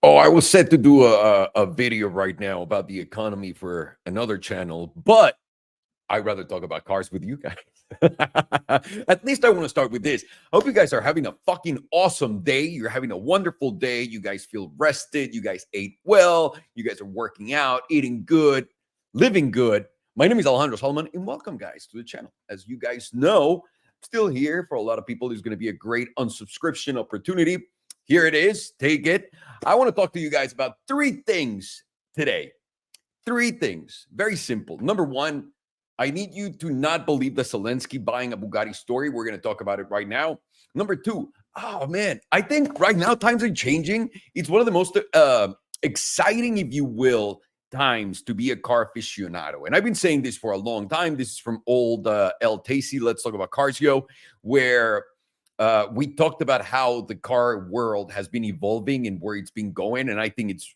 Oh, I was set to do a video right now about the economy for another channel, but I'd rather talk about cars with you guys. At least I want to start with this. I hope you guys are having a fucking awesome day. You're having a wonderful day. You guys feel rested. You guys ate well. You guys are working out, eating good, living good. My name is Alejandro Solomon, and welcome, guys, to the channel. As you guys know, still here for a lot of people. There's going to be a great unsubscription opportunity. Here it is. Take it. I want to talk to you guys about three things today. Three things. Very simple. Number one, I need you to not believe the Zelensky buying a Bugatti story. We're going to talk about it right now. Number two, oh man, I think right now times are changing. It's one of the most exciting, if you will, times to be a car aficionado. And I've been saying this for a long time. This is from old El Tacey, Let's Talk About Cars, where we talked about how the car world has been evolving and where it's been going. And I think it's,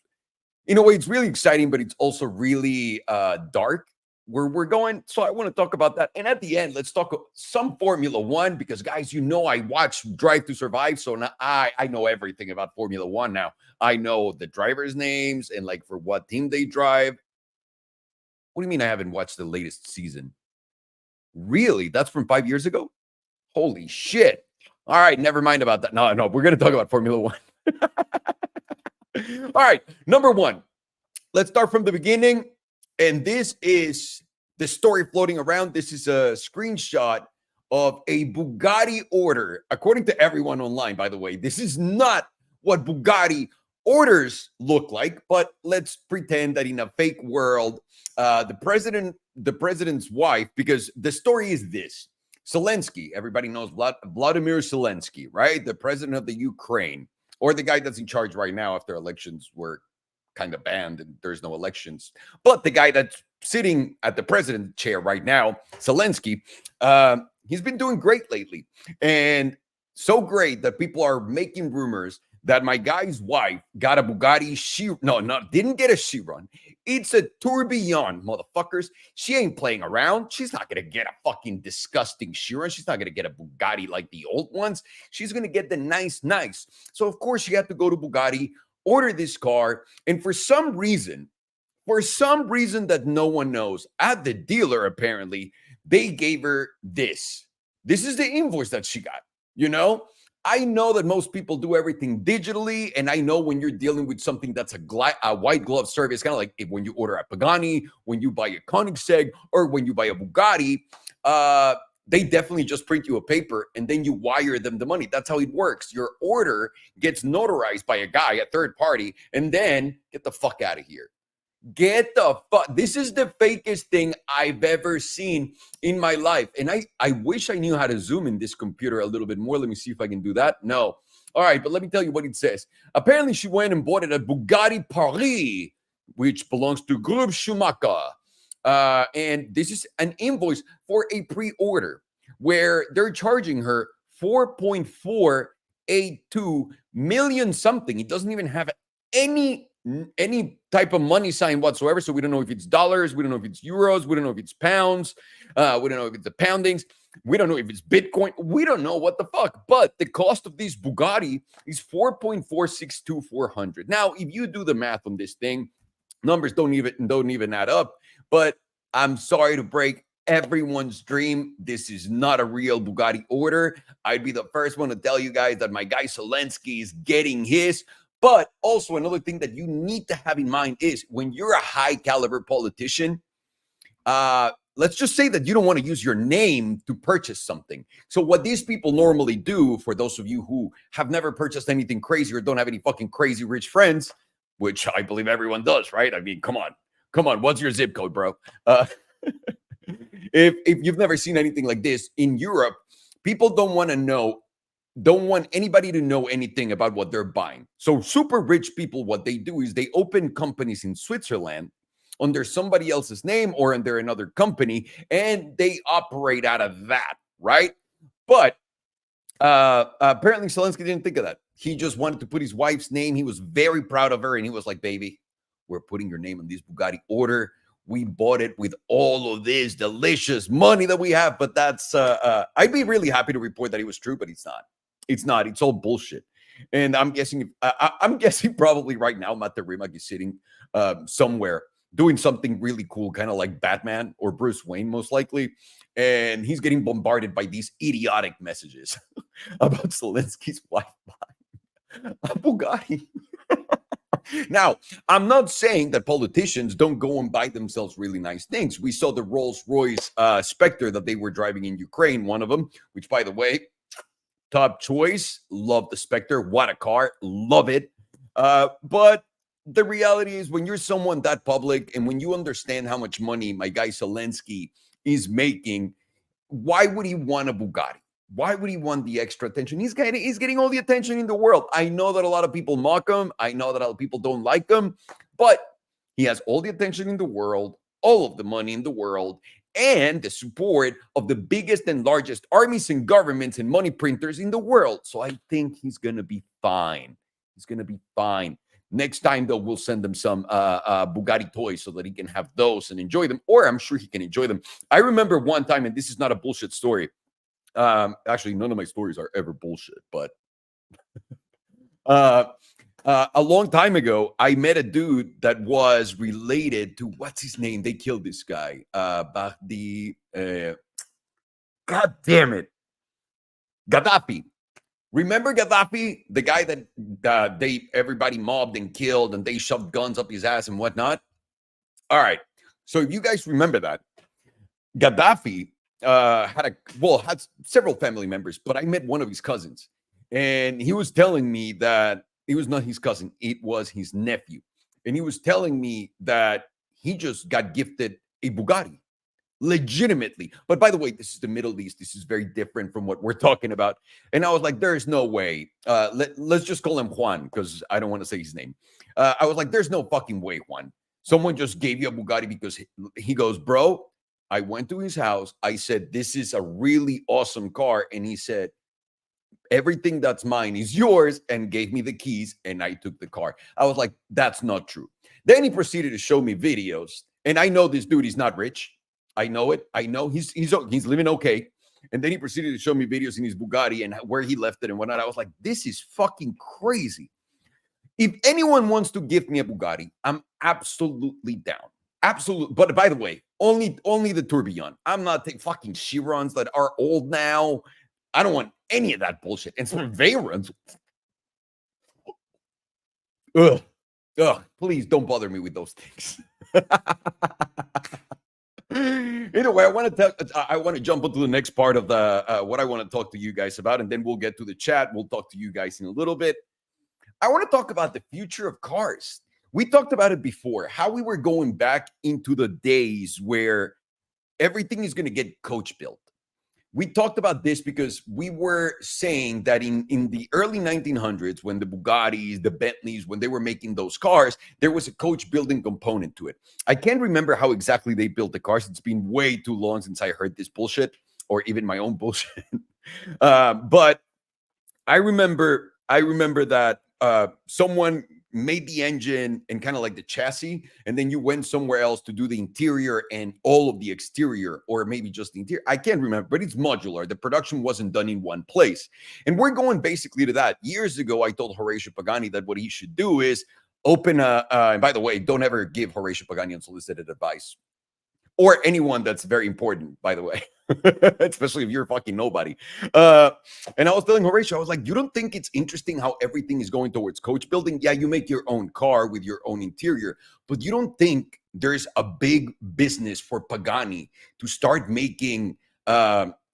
in a way, it's really exciting, but it's also really dark where we're going. So I want to talk about that. And at the end, let's talk some Formula One, because guys, you know, I watch Drive to Survive. So now I know everything about Formula One now. I know the drivers' names and like for what team they drive. What do you mean I haven't watched the latest season? Really? That's from 5 years ago? Holy shit. All right, never mind about that. No, we're going to talk about Formula One. All right, number one. Let's start from the beginning. And this is the story floating around. This is a screenshot of a Bugatti order. According to everyone online, by the way, this is not what Bugatti orders look like, but let's pretend that in a fake world, the president's wife, because the story is this. Zelensky, everybody knows Vladimir Zelensky, right? The president of the Ukraine, or the guy that's in charge right now after elections were kind of banned and there's no elections. But the guy that's sitting at the president chair right now, Zelensky, he's been doing great lately. And so great that people are making rumors that my guy's wife got a Bugatti. Didn't get a Chiron. It's a tourbillon, motherfuckers. She ain't playing around. She's not going to get a fucking disgusting Chiron. She's not going to get a Bugatti like the old ones. She's going to get the nice. So, of course, she had to go to Bugatti, order this car, and for some reason that no one knows, at the dealer, apparently, they gave her this. This is the invoice that she got, you know? I know that most people do everything digitally, and I know when you're dealing with something that's a white glove service, kind of like when you order a Pagani, when you buy a Koenigsegg, or when you buy a Bugatti, they definitely just print you a paper and then you wire them the money. That's how it works. Your order gets notarized by a guy, a third party, and then get the fuck out of here. Get the fuck. This is the fakest thing I've ever seen in my life. And I wish I knew how to zoom in this computer a little bit more. Let me see if I can do that. No. All right, but let me tell you what it says. Apparently, she went and bought it at Bugatti Paris, which belongs to Groupe Schumacher. And this is an invoice for a pre-order where they're charging her 4.482 million something. It doesn't even have any type of money sign whatsoever. So we don't know if it's dollars. We don't know if it's euros. We don't know if it's pounds. We don't know if it's the poundings. We don't know if it's Bitcoin. We don't know what the fuck. But the cost of this Bugatti is 4.462400. Now, if you do the math on this thing, numbers don't even add up. But I'm sorry to break everyone's dream. This is not a real Bugatti order. I'd be the first one to tell you guys that my guy Zelensky is getting his. But also another thing that you need to have in mind is when you're a high caliber politician, let's just say that you don't want to use your name to purchase something. So what these people normally do, for those of you who have never purchased anything crazy or don't have any fucking crazy rich friends, which I believe everyone does, right? I mean, come on. What's your zip code, bro? If you've never seen anything like this in Europe, people don't want anybody to know anything about what they're buying. So super rich people, what they do is they open companies in Switzerland under somebody else's name or under another company, and they operate out of that, right? But apparently Zelensky didn't think of that. He just wanted to put his wife's name. He was very proud of her, and he was like, baby, we're putting your name on this Bugatti order. We bought it with all of this delicious money that we have. But that's, I'd be really happy to report that it was true, but it's not. It's not. It's all bullshit. And I'm guessing, I'm guessing probably right now, Matt Rimac is sitting somewhere doing something really cool, kind of like Batman or Bruce Wayne, most likely. And he's getting bombarded by these idiotic messages about Zelensky's wife buying a Bugatti. Now, I'm not saying that politicians don't go and buy themselves really nice things. We saw the Rolls Royce Spectre that they were driving in Ukraine, one of them, which, by the way, top choice. Love the Spectre. What a car. Love it. But the reality is, when you're someone that public and when you understand how much money my guy Zelensky is making, why would he want a Bugatti? Why would he want the extra attention? He's getting all the attention in the world. I know that a lot of people mock him. I know that a lot of people don't like him, but he has all the attention in the world, all of the money in the world, and the support of the biggest and largest armies and governments and money printers in the world. So I think he's going to be fine. He's going to be fine. Next time, though, we'll send him some Bugatti toys so that he can have those and enjoy them, or I'm sure he can enjoy them. I remember one time, and this is not a bullshit story. Actually, none of my stories are ever bullshit, but a long time ago, I met a dude that was related to, what's his name? They killed this guy. God damn it. Gaddafi. Remember Gaddafi, the guy that everybody mobbed and killed, and they shoved guns up his ass and whatnot? All right. So if you guys remember that, Gaddafi had several family members, but I met one of his cousins, and he was telling me that it was not his cousin, it was his nephew. And he was telling me that he just got gifted a Bugatti. Legitimately. But by the way, this is the Middle East. This is very different from what we're talking about. And I was like, there is no way. Let's just call him Juan, because I don't want to say his name. I was like, there's no fucking way, Juan. Someone just gave you a Bugatti because he goes, bro, I went to his house. I said, this is a really awesome car. And he said, everything that's mine is yours, and gave me the keys, and I took the car. I was like, that's not true. Then he proceeded to show me videos. And I know this dude is not rich. I know it. I know he's living okay. And then he proceeded to show me videos in his Bugatti and where he left it and whatnot. I was like, this is fucking crazy. If anyone wants to give me a Bugatti, I'm absolutely down. Absolutely. But by the way, only the Tourbillon. I'm not taking fucking Chirons that are old now. I don't want any of that bullshit. And some Veyrons. Ugh. Please don't bother me with those things. Anyway, I want to jump into the next part of the what I want to talk to you guys about, and then we'll get to the chat. We'll talk to you guys in a little bit. I want to talk about the future of cars. We talked about it before, how we were going back into the days where everything is going to get coach built. We talked about this because we were saying that in the early 1900s, when the Bugattis, the Bentleys, when they were making those cars, there was a coach building component to it. I can't remember how exactly they built the cars. It's been way too long since I heard this bullshit, or even my own bullshit. But I remember that someone made the engine and kind of like the chassis, and then you went somewhere else to do the interior and all of the exterior, or maybe just the interior. I can't remember, but it's modular. The production wasn't done in one place. And we're going basically to that. Years ago, I told Horatio Pagani that what he should do is open and by the way, don't ever give Horatio Pagani unsolicited advice. Or anyone that's very important, by the way, especially if you're fucking nobody. And I was telling Horatio, I was like, you don't think it's interesting how everything is going towards coach building? Yeah, you make your own car with your own interior, but you don't think there's a big business for Pagani to start making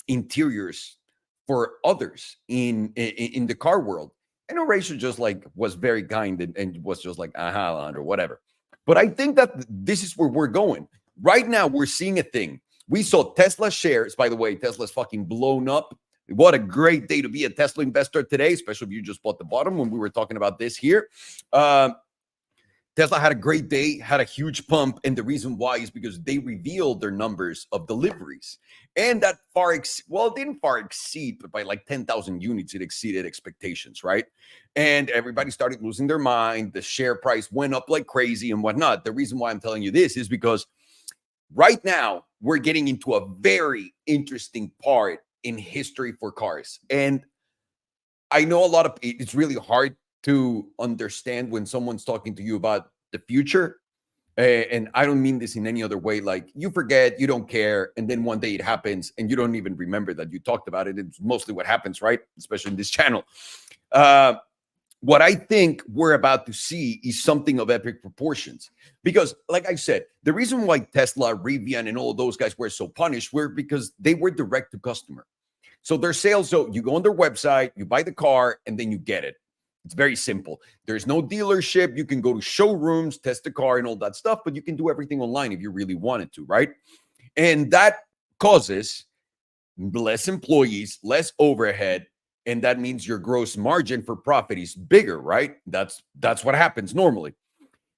interiors for others in the car world? And Horatio just like was very kind and was just like, or whatever. But I think that this is where we're going. Right now, we're seeing a thing. We saw Tesla shares. By the way, Tesla's fucking blown up. What a great day to be a Tesla investor today, especially if you just bought the bottom when we were talking about this here. Tesla had a great day, had a huge pump. And the reason why is because they revealed their numbers of deliveries. And that it didn't far exceed, but by like 10,000 units, it exceeded expectations, right? And everybody started losing their mind. The share price went up like crazy and whatnot. The reason why I'm telling you this is because right now, we're getting into a very interesting part in history for cars. And I know a lot of it's really hard to understand when someone's talking to you about the future. And I don't mean this in any other way. Like you forget, you don't care, and then one day it happens, and you don't even remember that you talked about it. It's mostly what happens, right? Especially in this channel. Uh, what I think we're about to see is something of epic proportions. Because, like I said, the reason why Tesla, Rivian, and all those guys were so punished were because they were direct to customer. So their sales, so you go on their website, you buy the car, and then you get it. It's very simple. There's no dealership. You can go to showrooms, test the car, and all that stuff, but you can do everything online if you really wanted to, right? And that causes less employees, less overhead, and that means your gross margin for profit is bigger, right? That's what happens normally.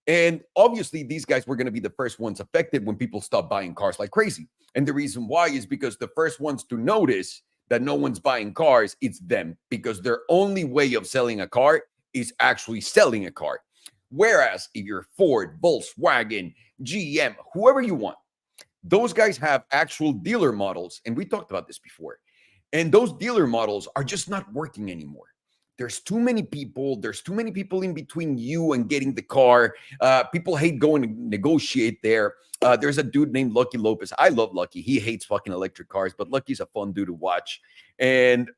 And obviously, these guys were going to be the first ones affected when people stop buying cars like crazy. And the reason why is because the first ones to notice that no one's buying cars, it's them, because their only way of selling a car is actually selling a car. Whereas if you're Ford, Volkswagen, GM, whoever you want, those guys have actual dealer models. And we talked about this before. And those dealer models are just not working anymore. There's too many people. There's too many people in between you and getting the car. People hate going to negotiate there. There's a dude named Lucky Lopez. I love Lucky. He hates fucking electric cars, but Lucky's a fun dude to watch. And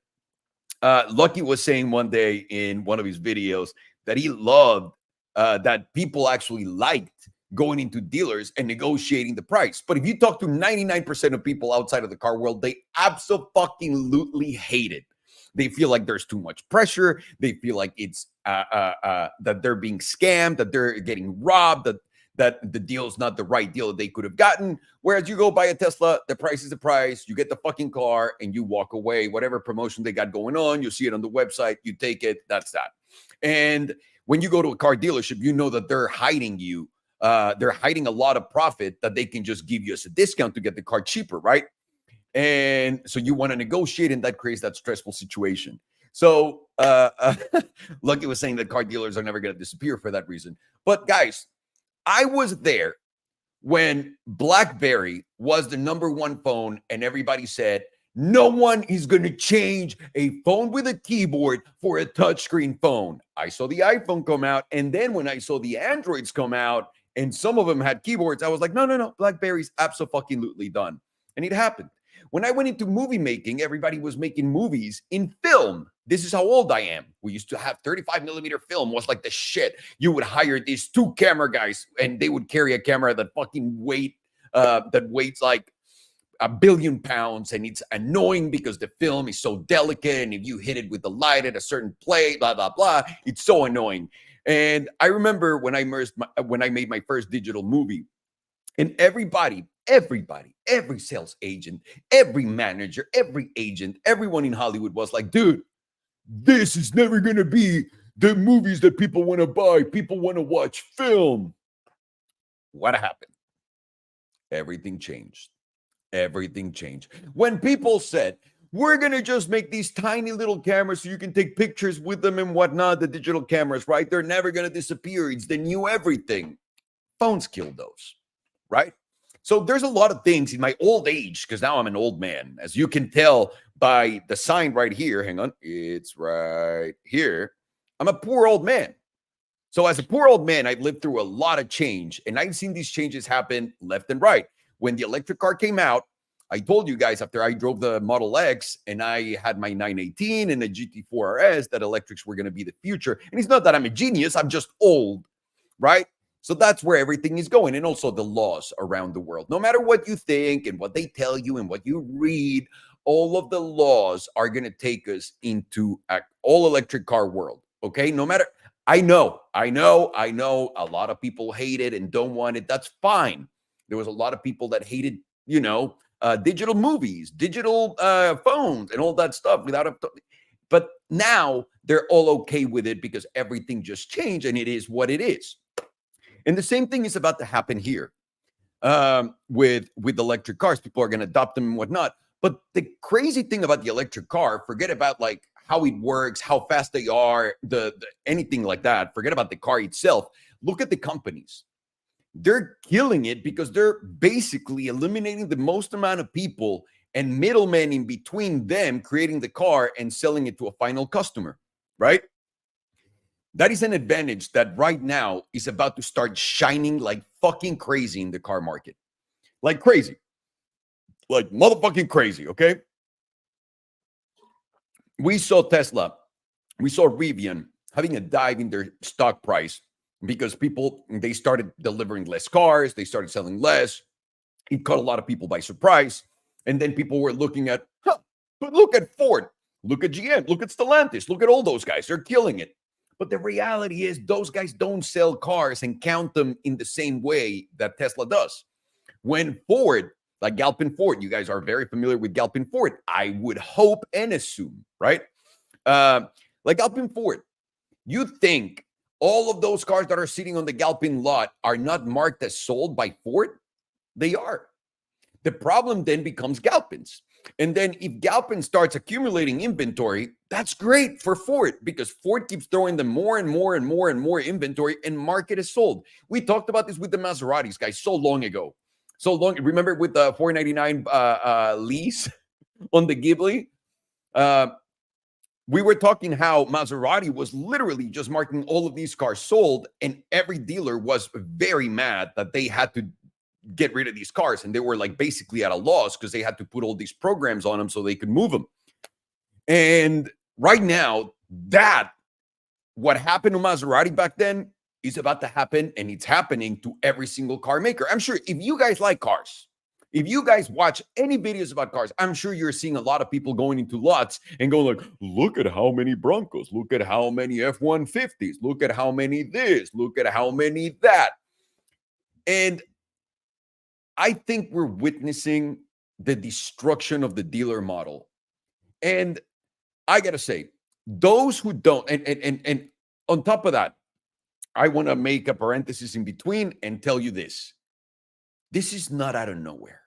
Lucky was saying one day in one of his videos that he loved that people actually liked going into dealers and negotiating the price. But if you talk to 99% of people outside of the car world, they absolutely hate it. They feel like there's too much pressure. They feel like it's that they're being scammed, that they're getting robbed, that the deal's not the right deal that they could have gotten. Whereas you go buy a Tesla, the price is the price. You get the fucking car and you walk away. Whatever promotion they got going on, you see it on the website, you take it. That's that. And when you go to a car dealership, you know that they're hiding you. They're hiding a lot of profit that they can just give you as a discount to get the car cheaper, right? And so you want to negotiate, and that creates that stressful situation. So Lucky was saying that car dealers are never going to disappear for that reason. But guys, I was there when BlackBerry was the number one phone, and everybody said, no one is going to change a phone with a keyboard for a touchscreen phone. I saw the iPhone come out, and then when I saw the Androids come out, and some of them had keyboards, I was like, no, BlackBerry's absolutely done. And it happened. When I went into movie making, everybody was making movies in film. This is how old I am. We used to have 35 millimeter film was like the shit. You would hire these two camera guys and they would carry a camera that fucking weighs like 1 billion pounds, and it's annoying because the film is so delicate, and if you hit it with the light at a certain plate, blah blah blah, it's so annoying. And I remember when I made my first digital movie, and everybody, every sales agent, every manager, every agent, everyone in Hollywood was like, dude, this is never going to be the movies that people want to buy. People want to watch film. What happened? Everything changed. Everything changed. When people said, we're going to just make these tiny little cameras so you can take pictures with them and whatnot, the digital cameras, right? They're never going to disappear. It's the new everything. Phones killed those, right? So there's a lot of things in my old age, because now I'm an old man, as you can tell by the sign right here. Hang on. It's right here. I'm a poor old man. So as a poor old man, I've lived through a lot of change, and I've seen these changes happen left and right. When the electric car came out, I told you guys after I drove the Model X and I had my 918 and the GT4 RS that electrics were going to be the future. And it's not that I'm a genius, I'm just old, right? So that's where everything is going. And also the laws around the world. No matter what you think and what they tell you and what you read, all of the laws are going to take us into an all-electric car world, okay? No matter, I know a lot of people hate it and don't want it. That's fine. There was a lot of people that hated, digital movies, digital phones, and all that stuff but now they're all okay with it because everything just changed and it is what it is. And the same thing is about to happen here with electric cars. People are going to adopt them and whatnot. But the crazy thing about the electric car, forget about like how it works, how fast they are, the anything like that. Forget about the car itself. Look at the companies. They're killing it because they're basically eliminating the most amount of people and middlemen in between them creating the car and selling it to a final customer. right? That is an advantage that right now is about to start shining like fucking crazy in the car market. Like crazy. Like motherfucking crazy, okay? We saw Tesla, we saw Rivian having a dive in their stock price because people, they started delivering less cars, they started selling less. It caught a lot of people by surprise. And then people were looking at, but look at Ford, look at GM, look at Stellantis, look at all those guys. They're killing it. But the reality is, those guys don't sell cars and count them in the same way that Tesla does. When Ford, like Galpin Ford, you guys are very familiar with Galpin Ford, I would hope and assume, right? Like Galpin Ford, you think all of those cars that are sitting on the Galpin lot are not marked as sold by Ford? They are. The problem then becomes Galpin's. And then if Galpin starts accumulating inventory, that's great for Ford because Ford keeps throwing them more and more and more and more inventory and market is sold. We talked about this with the Maseratis, guys, so long ago. So long. Remember with the 499 lease on the Ghibli? We were talking how Maserati was literally just marking all of these cars sold, and every dealer was very mad that they had to get rid of these cars, and they were like basically at a loss because they had to put all these programs on them so they could move them. And right now, that what happened to Maserati back then is about to happen, and it's happening to every single car maker. I'm sure if you guys like cars, if you guys watch any videos about cars, I'm sure you're seeing a lot of people going into lots and going like, look at how many Broncos, look at how many F-150s, look at how many this, look at how many that. And I think we're witnessing the destruction of the dealer model. And I got to say, those who don't, and on top of that, I want to make a parenthesis in between and tell you this. This is not out of nowhere.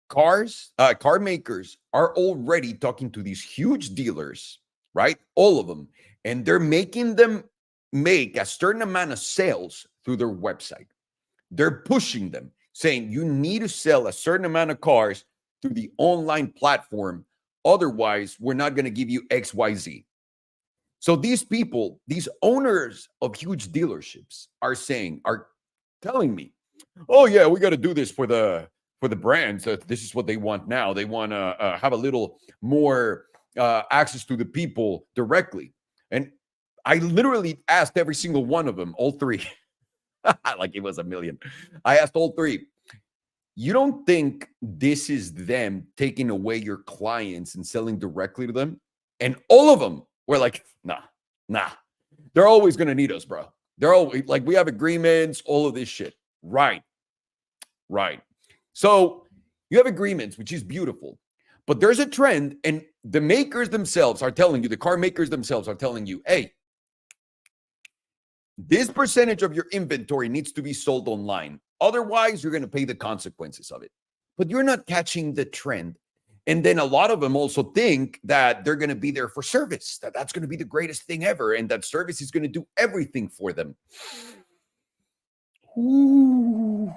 Car makers are already talking to these huge dealers, right? All of them. And they're making them make a certain amount of sales through their website. They're pushing them, saying you need to sell a certain amount of cars through the online platform. Otherwise, we're not going to give you XYZ. So these people, these owners of huge dealerships are telling me, oh yeah, we got to do this for the brands. This is what they want now. They want to have a little more access to the people directly. And I literally asked every single one of them, all three, like it was a million. I asked all three, you don't think this is them taking away your clients and selling directly to them? And all of them were like, nah. They're always going to need us, bro. They're always like, we have agreements, all of this shit. Right. So you have agreements, which is beautiful. But there's a trend, and the makers themselves are telling you, the car makers themselves are telling you, hey, this percentage of your inventory needs to be sold online. Otherwise, you're going to pay the consequences of it. But you're not catching the trend. And then a lot of them also think that they're going to be there for service, that's going to be the greatest thing ever, and that service is going to do everything for them. Ooh.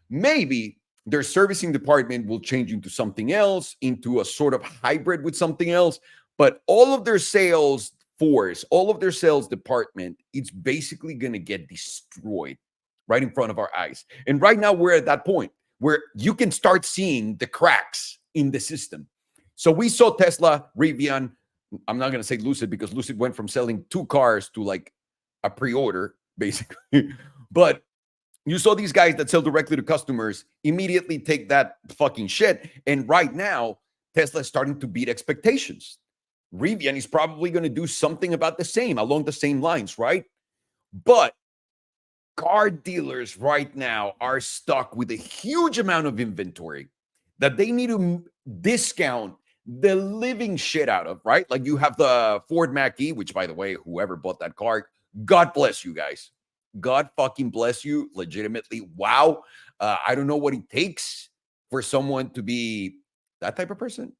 Maybe their servicing department will change into something else, into a sort of hybrid with something else. But all of their sales force, all of their sales department, it's basically going to get destroyed right in front of our eyes. And right now we're at that point where you can start seeing the cracks in the system. So we saw Tesla, Rivian. I'm not going to say Lucid because Lucid went from selling 2 cars to like a pre-order, basically. But you saw these guys that sell directly to customers immediately take that fucking shit. And right now, Tesla is starting to beat expectations. Rivian is probably going to do something about the same, along the same lines, right? But car dealers right now are stuck with a huge amount of inventory that they need to discount the living shit out of, right? Like you have the Ford Mach-E, which, by the way, whoever bought that car, God bless you guys. God fucking bless you, legitimately. Wow. I don't know what it takes for someone to be that type of person.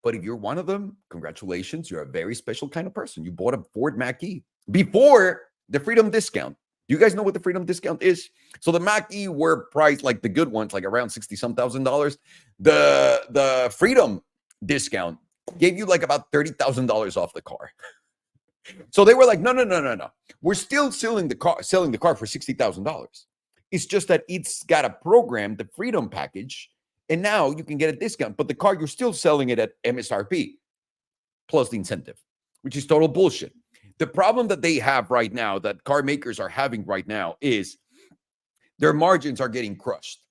But if you're one of them, congratulations. You're a very special kind of person. You bought a Ford Mach-E before the Freedom Discount. Do you guys know what the Freedom Discount is? So the Mach-E were priced like the good ones, like around $60,000. The Freedom Discount gave you like about $30,000 off the car. So they were like, no. We're still selling the car for $60,000. It's just that it's got a program, the Freedom Package, and now you can get a discount. But the car, you're still selling it at MSRP plus the incentive, which is total bullshit. The problem that they have right now, that car makers are having right now, is their margins are getting crushed.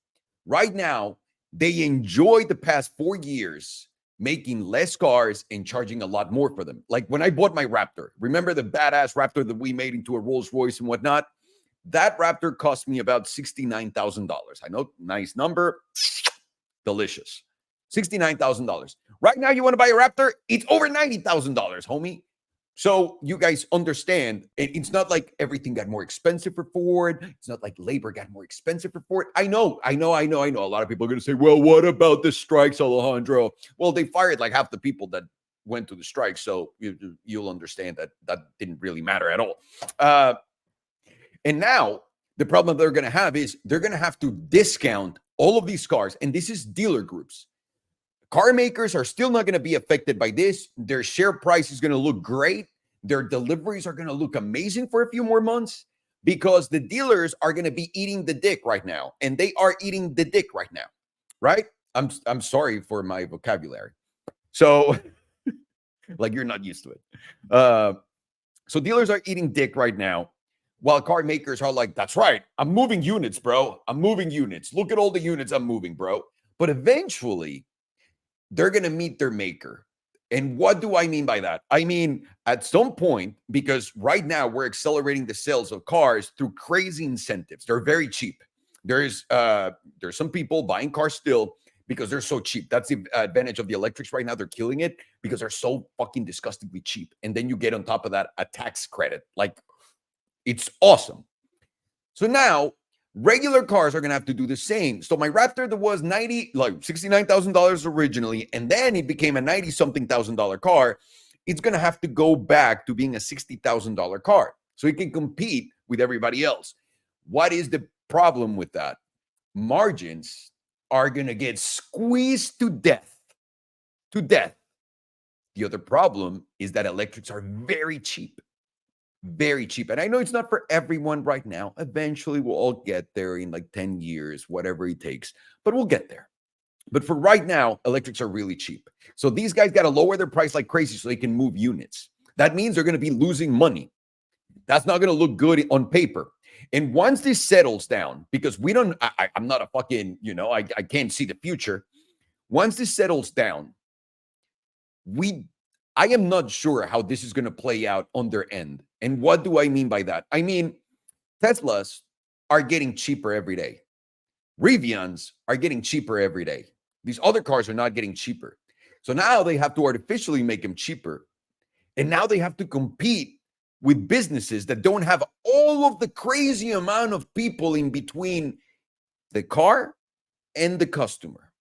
Right now, they enjoyed the past 4 years making less cars and charging a lot more for them. Like when I bought my Raptor, remember the badass Raptor that we made into a Rolls Royce and whatnot? That Raptor cost me about $69,000. I know, nice number, delicious. $69,000. Right now, you want to buy a Raptor? It's over $90,000, homie. So you guys understand, it's not like everything got more expensive for Ford. It's not like labor got more expensive for Ford. I know. A lot of people are going to say, well, what about the strikes, Alejandro? Well, they fired like half the people that went to the strike. So you'll understand that didn't really matter at all. And now the problem they're going to have is they're going to have to discount all of these cars. And this is dealer groups. Car makers are still not going to be affected by this. Their share price is going to look great. Their deliveries are going to look amazing for a few more months because the dealers are going to be eating the dick right now. And they are eating the dick right now, right? I'm sorry for my vocabulary. So like you're not used to it. So dealers are eating dick right now while car makers are like, that's right. I'm moving units, bro. I'm moving units. Look at all the units I'm moving, bro. But eventually, they're going to meet their maker. And what do I mean by that? I mean, at some point, because right now we're accelerating the sales of cars through crazy incentives. They're very cheap. There's some people buying cars still because they're so cheap. That's the advantage of the electrics right now. They're killing it because they're so fucking disgustingly cheap. And then you get on top of that a tax credit. Like, it's awesome. So now regular cars are going to have to do the same. So my Raptor that was $69,000 originally, and then it became a 90-something thousand dollar car, it's going to have to go back to being a $60,000 car so it can compete with everybody else. What is the problem with that? Margins are going to get squeezed to death. The other problem is that electrics are very cheap. Very cheap. And I know it's not for everyone right now. Eventually, we'll all get there in like 10 years, whatever it takes, but we'll get there. But for right now, electrics are really cheap. So these guys got to lower their price like crazy so they can move units. That means they're going to be losing money. That's not going to look good on paper. And once this settles down, because I'm not a fucking, I can't see the future. Once this settles down, I am not sure how this is going to play out on their end. And what do I mean by that? I mean, Teslas are getting cheaper every day. Rivians are getting cheaper every day. These other cars are not getting cheaper. So now they have to artificially make them cheaper. And now they have to compete with businesses that don't have all of the crazy amount of people in between the car and the customer.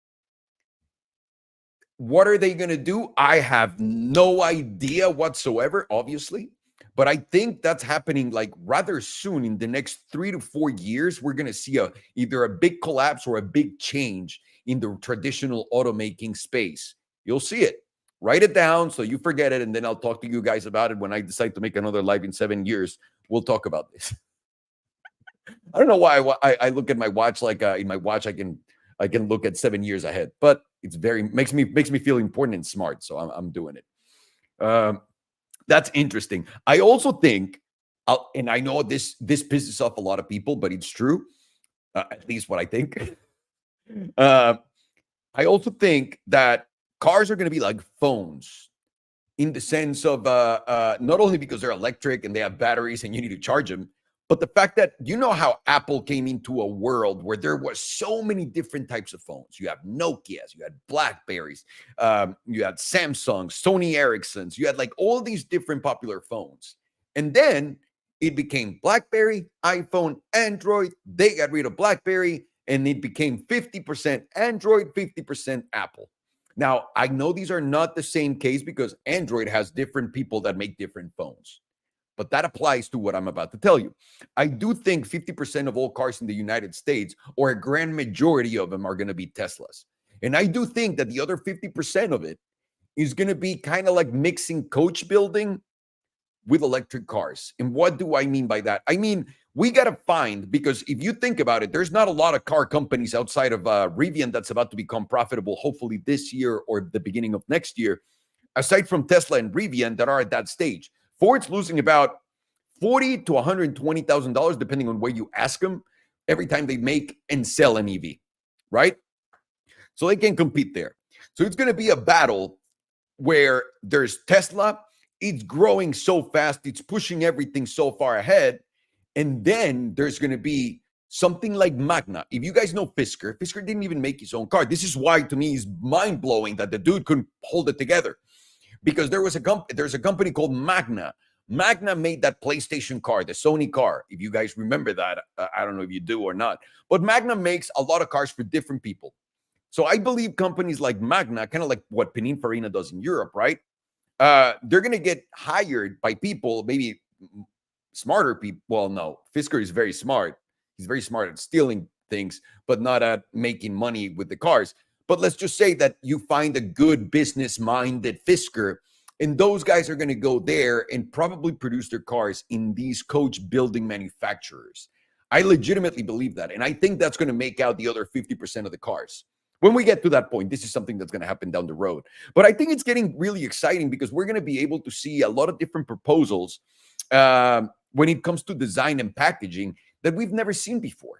What are they going to do? I have no idea whatsoever, obviously. But I think that's happening like rather soon. In the next 3 to 4 years, we're going to see either a big collapse or a big change in the traditional automaking space. You'll see it. Write it down so you forget it, and then I'll talk to you guys about it when I decide to make another live in 7 years. We'll talk about this. I don't know why I look at my watch like in my watch I can look at 7 years ahead, but it's makes me feel important and smart, so I'm doing it. That's interesting. I also think, and I know this pisses off a lot of people, but it's true, at least what I think. I also think that cars are going to be like phones in the sense of not only because they're electric and they have batteries and you need to charge them, but the fact that, how Apple came into a world where there was so many different types of phones. You have Nokias, you had Blackberries, you had Samsungs, Sony Ericssons, you had like all these different popular phones. And then it became BlackBerry, iPhone, Android. They got rid of BlackBerry and it became 50% Android, 50% Apple. Now, I know these are not the same case because Android has different people that make different phones. But that applies to what I'm about to tell you. I do think 50% of all cars in the United States, or a grand majority of them, are going to be Teslas. And I do think that the other 50% of it is going to be kind of like mixing coach building with electric cars. And what do I mean by that? I mean, we got to find, because if you think about it, there's not a lot of car companies outside of Rivian that's about to become profitable, hopefully this year or the beginning of next year, aside from Tesla and Rivian that are at that stage. Ford's losing about $40,000 to $120,000, depending on where you ask them, every time they make and sell an EV, right? So they can compete there. So it's going to be a battle where there's Tesla. It's growing so fast. It's pushing everything so far ahead. And then there's going to be something like Magna. If you guys know Fisker didn't even make his own car. This is why, to me, it's mind-blowing that the dude couldn't hold it together. Because there's a company called Magna. Magna made that PlayStation car, the Sony car. If you guys remember that, I don't know if you do or not. But Magna makes a lot of cars for different people. So I believe companies like Magna, kind of like what Pininfarina does in Europe, right? They're going to get hired by people, maybe smarter people. Well, no, Fisker is very smart. He's very smart at stealing things, but not at making money with the cars. But let's just say that you find a good business-minded Fisker, and those guys are going to go there and probably produce their cars in these coach building manufacturers. I legitimately believe that. And I think that's going to make out the other 50% of the cars. When we get to that point, this is something that's going to happen down the road. But I think it's getting really exciting because we're going to be able to see a lot of different proposals when it comes to design and packaging that we've never seen before.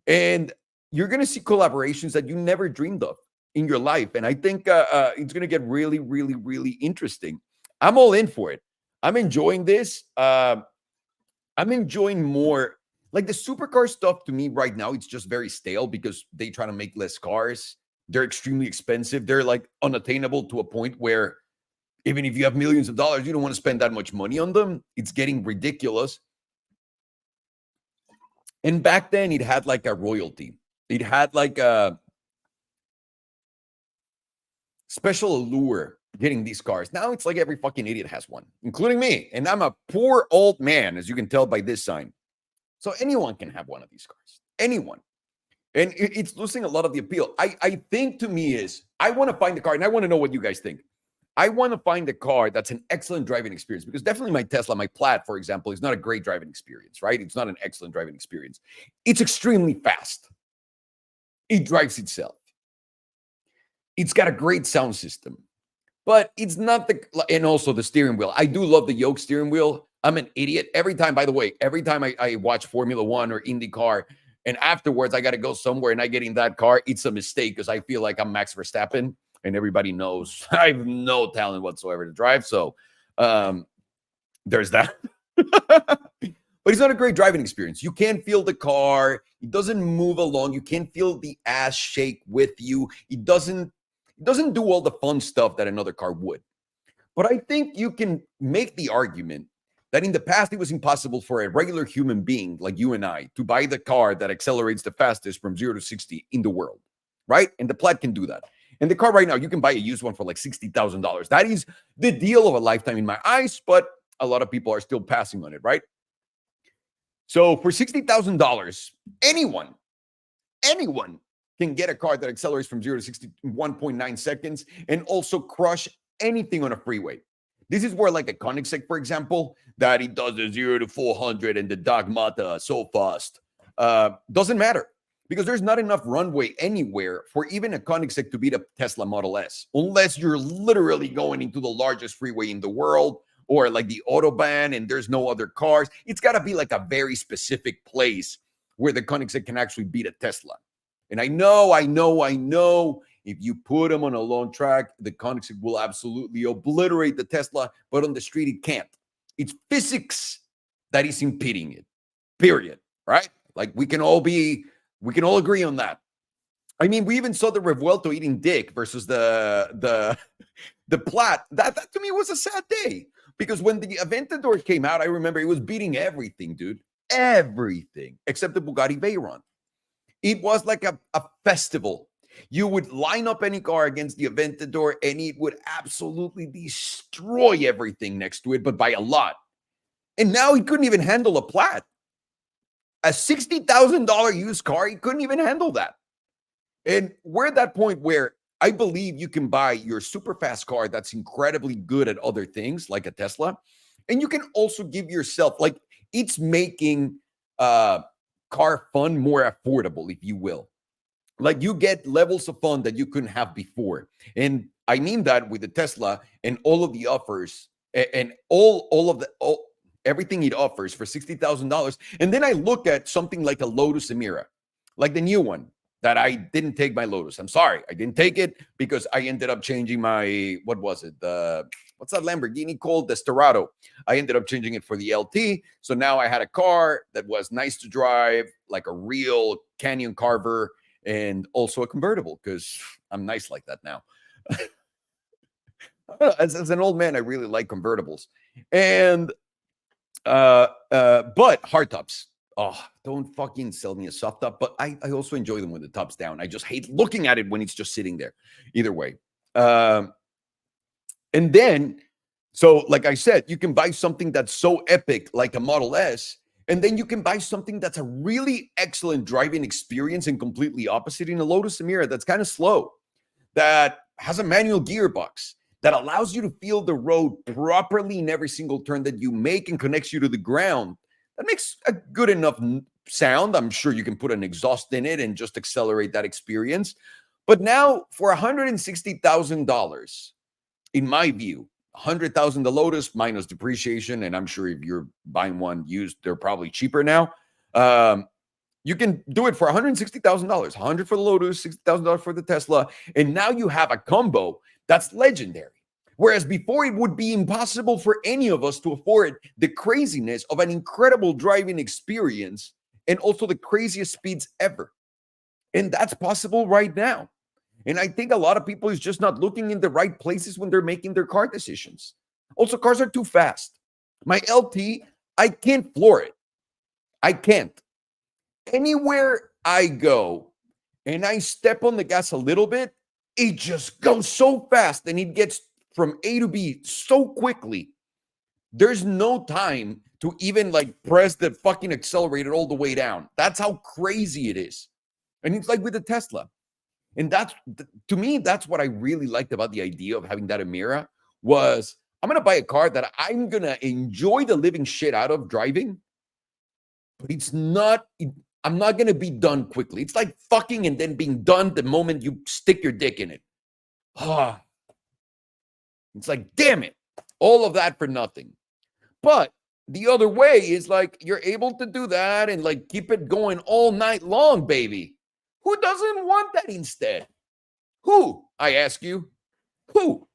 And you're going to see collaborations that you never dreamed of in your life. And I think it's going to get really, really, really interesting. I'm all in for it. I'm enjoying this. I'm enjoying more. Like the supercar stuff to me right now, it's just very stale because they try to make less cars. They're extremely expensive. They're like unattainable to a point where even if you have millions of dollars, you don't want to spend that much money on them. It's getting ridiculous. And back then it had like a royalty. It had like a special allure getting these cars. Now it's like every fucking idiot has one, including me. And I'm a poor old man, as you can tell by this sign. So anyone can have one of these cars. Anyone. And it's losing a lot of the appeal. I think to me is, I want to find the car, and I want to know what you guys think. I want to find a car that's an excellent driving experience, because definitely my Tesla, my Plaid, for example, is not a great driving experience, right? It's not an excellent driving experience. It's extremely fast. It drives itself. It's got a great sound system, but it's not and also the steering wheel. I do love the yoke steering wheel. I'm an idiot. Every time, by the way, every time I watch Formula One or IndyCar, and afterwards I got to go somewhere and I get in that car, it's a mistake because I feel like I'm Max Verstappen, and everybody knows I have no talent whatsoever to drive. So there's that. But it's not a great driving experience. You can't feel the car. It doesn't move along. You can't feel the ass shake with you. It doesn't do all the fun stuff that another car would. But I think you can make the argument that in the past, it was impossible for a regular human being like you and I to buy the car that accelerates the fastest from 0 to 60 in the world, right? And the Plaid can do that. And the car right now, you can buy a used one for like $60,000. That is the deal of a lifetime in my eyes, but a lot of people are still passing on it, right? So for $60,000, anyone can get a car that accelerates from 0 to 60 in 1.9 seconds and also crush anything on a freeway. This is where like a Koenigsegg, for example, that it does the 0 to 400 and the Dogmata so fast. Doesn't matter because there's not enough runway anywhere for even a Koenigsegg to beat a Tesla Model S, unless you're literally going into the largest freeway in the world or like the Autobahn and there's no other cars. It's got to be like a very specific place where the Koenigsegg can actually beat a Tesla. And I know, if you put them on a long track, the Koenigsegg will absolutely obliterate the Tesla, but on the street, it can't. It's physics that is impeding it, period, right? Like we can all agree on that. I mean, we even saw the Revuelto eating dick versus the Plaid. That to me was a sad day because when the Aventador came out, I remember it was beating everything, dude. Everything except the Bugatti Veyron. It was like a festival. You would line up any car against the Aventador and it would absolutely destroy everything next to it, but by a lot. And now he couldn't even handle a Plaid. A $60,000 used car, he couldn't even handle that. And we're at that point where I believe you can buy your super fast car that's incredibly good at other things, like a Tesla, and you can also give yourself like it's making uh car fun more affordable, if you will. Like you get levels of fun that you couldn't have before. And I mean that with the Tesla and all of the offers and all of the everything it offers for $60,000. And then I look at something like a Lotus Emira, like the new one that I didn't take my Lotus. I'm sorry, I didn't take it because I ended up changing my what was it? The what's that Lamborghini called? The Sterrato. I ended up changing it for the LT. So now I had a car that was nice to drive, like a real Canyon Carver, and also a convertible because I'm nice like that now. As an old man, I really like convertibles. And but hardtops. Oh, don't fucking sell me a soft top. But I also enjoy them when the top's down. I just hate looking at it when it's just sitting there. Either way. And then, so like I said, you can buy something that's so epic, like a Model S, and then you can buy something that's a really excellent driving experience and completely opposite in a Lotus Emira that's kind of slow, that has a manual gearbox, that allows you to feel the road properly in every single turn that you make and connects you to the ground. That makes a good enough sound. I'm sure you can put an exhaust in it and just accelerate that experience. But now for $160,000, in my view, 100,000 the Lotus minus depreciation, and I'm sure if you're buying one used, they're probably cheaper now. You can do it for $160,000, 100 for the Lotus, $60,000 for the Tesla, and now you have a combo that's legendary. Whereas before it would be impossible for any of us to afford the craziness of an incredible driving experience and also the craziest speeds ever. And that's possible right now. And I think a lot of people is just not looking in the right places when they're making their car decisions. Also, cars are too fast. My LT, I can't floor it. I can't. Anywhere I go and I step on the gas a little bit, it just goes so fast and it gets from A to B so quickly. There's no time to even like press the fucking accelerator all the way down. That's how crazy it is. And it's like with the Tesla. And that's, to me, that's what I really liked about the idea of having that Emira was I'm going to buy a car that I'm going to enjoy the living shit out of driving, but I'm not going to be done quickly. It's like fucking and then being done the moment you stick your dick in it. Ah, it's like, damn it, all of that for nothing. But the other way is like you're able to do that and like keep it going all night long, baby. Who doesn't want that instead? Who? I ask you. Who?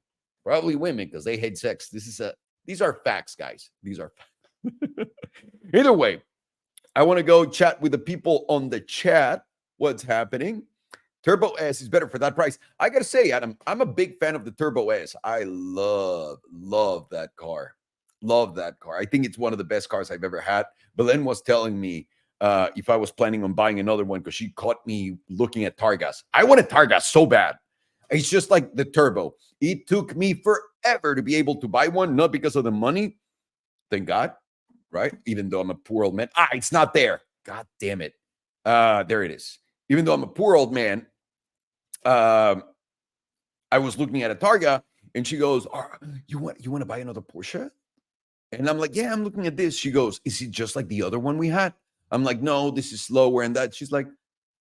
Probably women because they hate sex. These are facts, guys. These are facts. Either way, I want to go chat with the people on the chat. What's happening? Turbo S is better for that price. I got to say, Adam, I'm a big fan of the Turbo S. I love that car. Love that car. I think it's one of the best cars I've ever had. Belen was telling me if I was planning on buying another one because she caught me looking at Targas. I wanted Targas so bad. It's just like the Turbo. It took me forever to be able to buy one, not because of the money. Thank God, right? Even though I'm a poor old man. It's not there. God damn it. There it is. Even though I'm a poor old man, I was looking at a Targa and she goes, you want to buy another Porsche? And I'm like, yeah, I'm looking at this. She goes, is it just like the other one we had? I'm like, no, this is slower and that. She's like,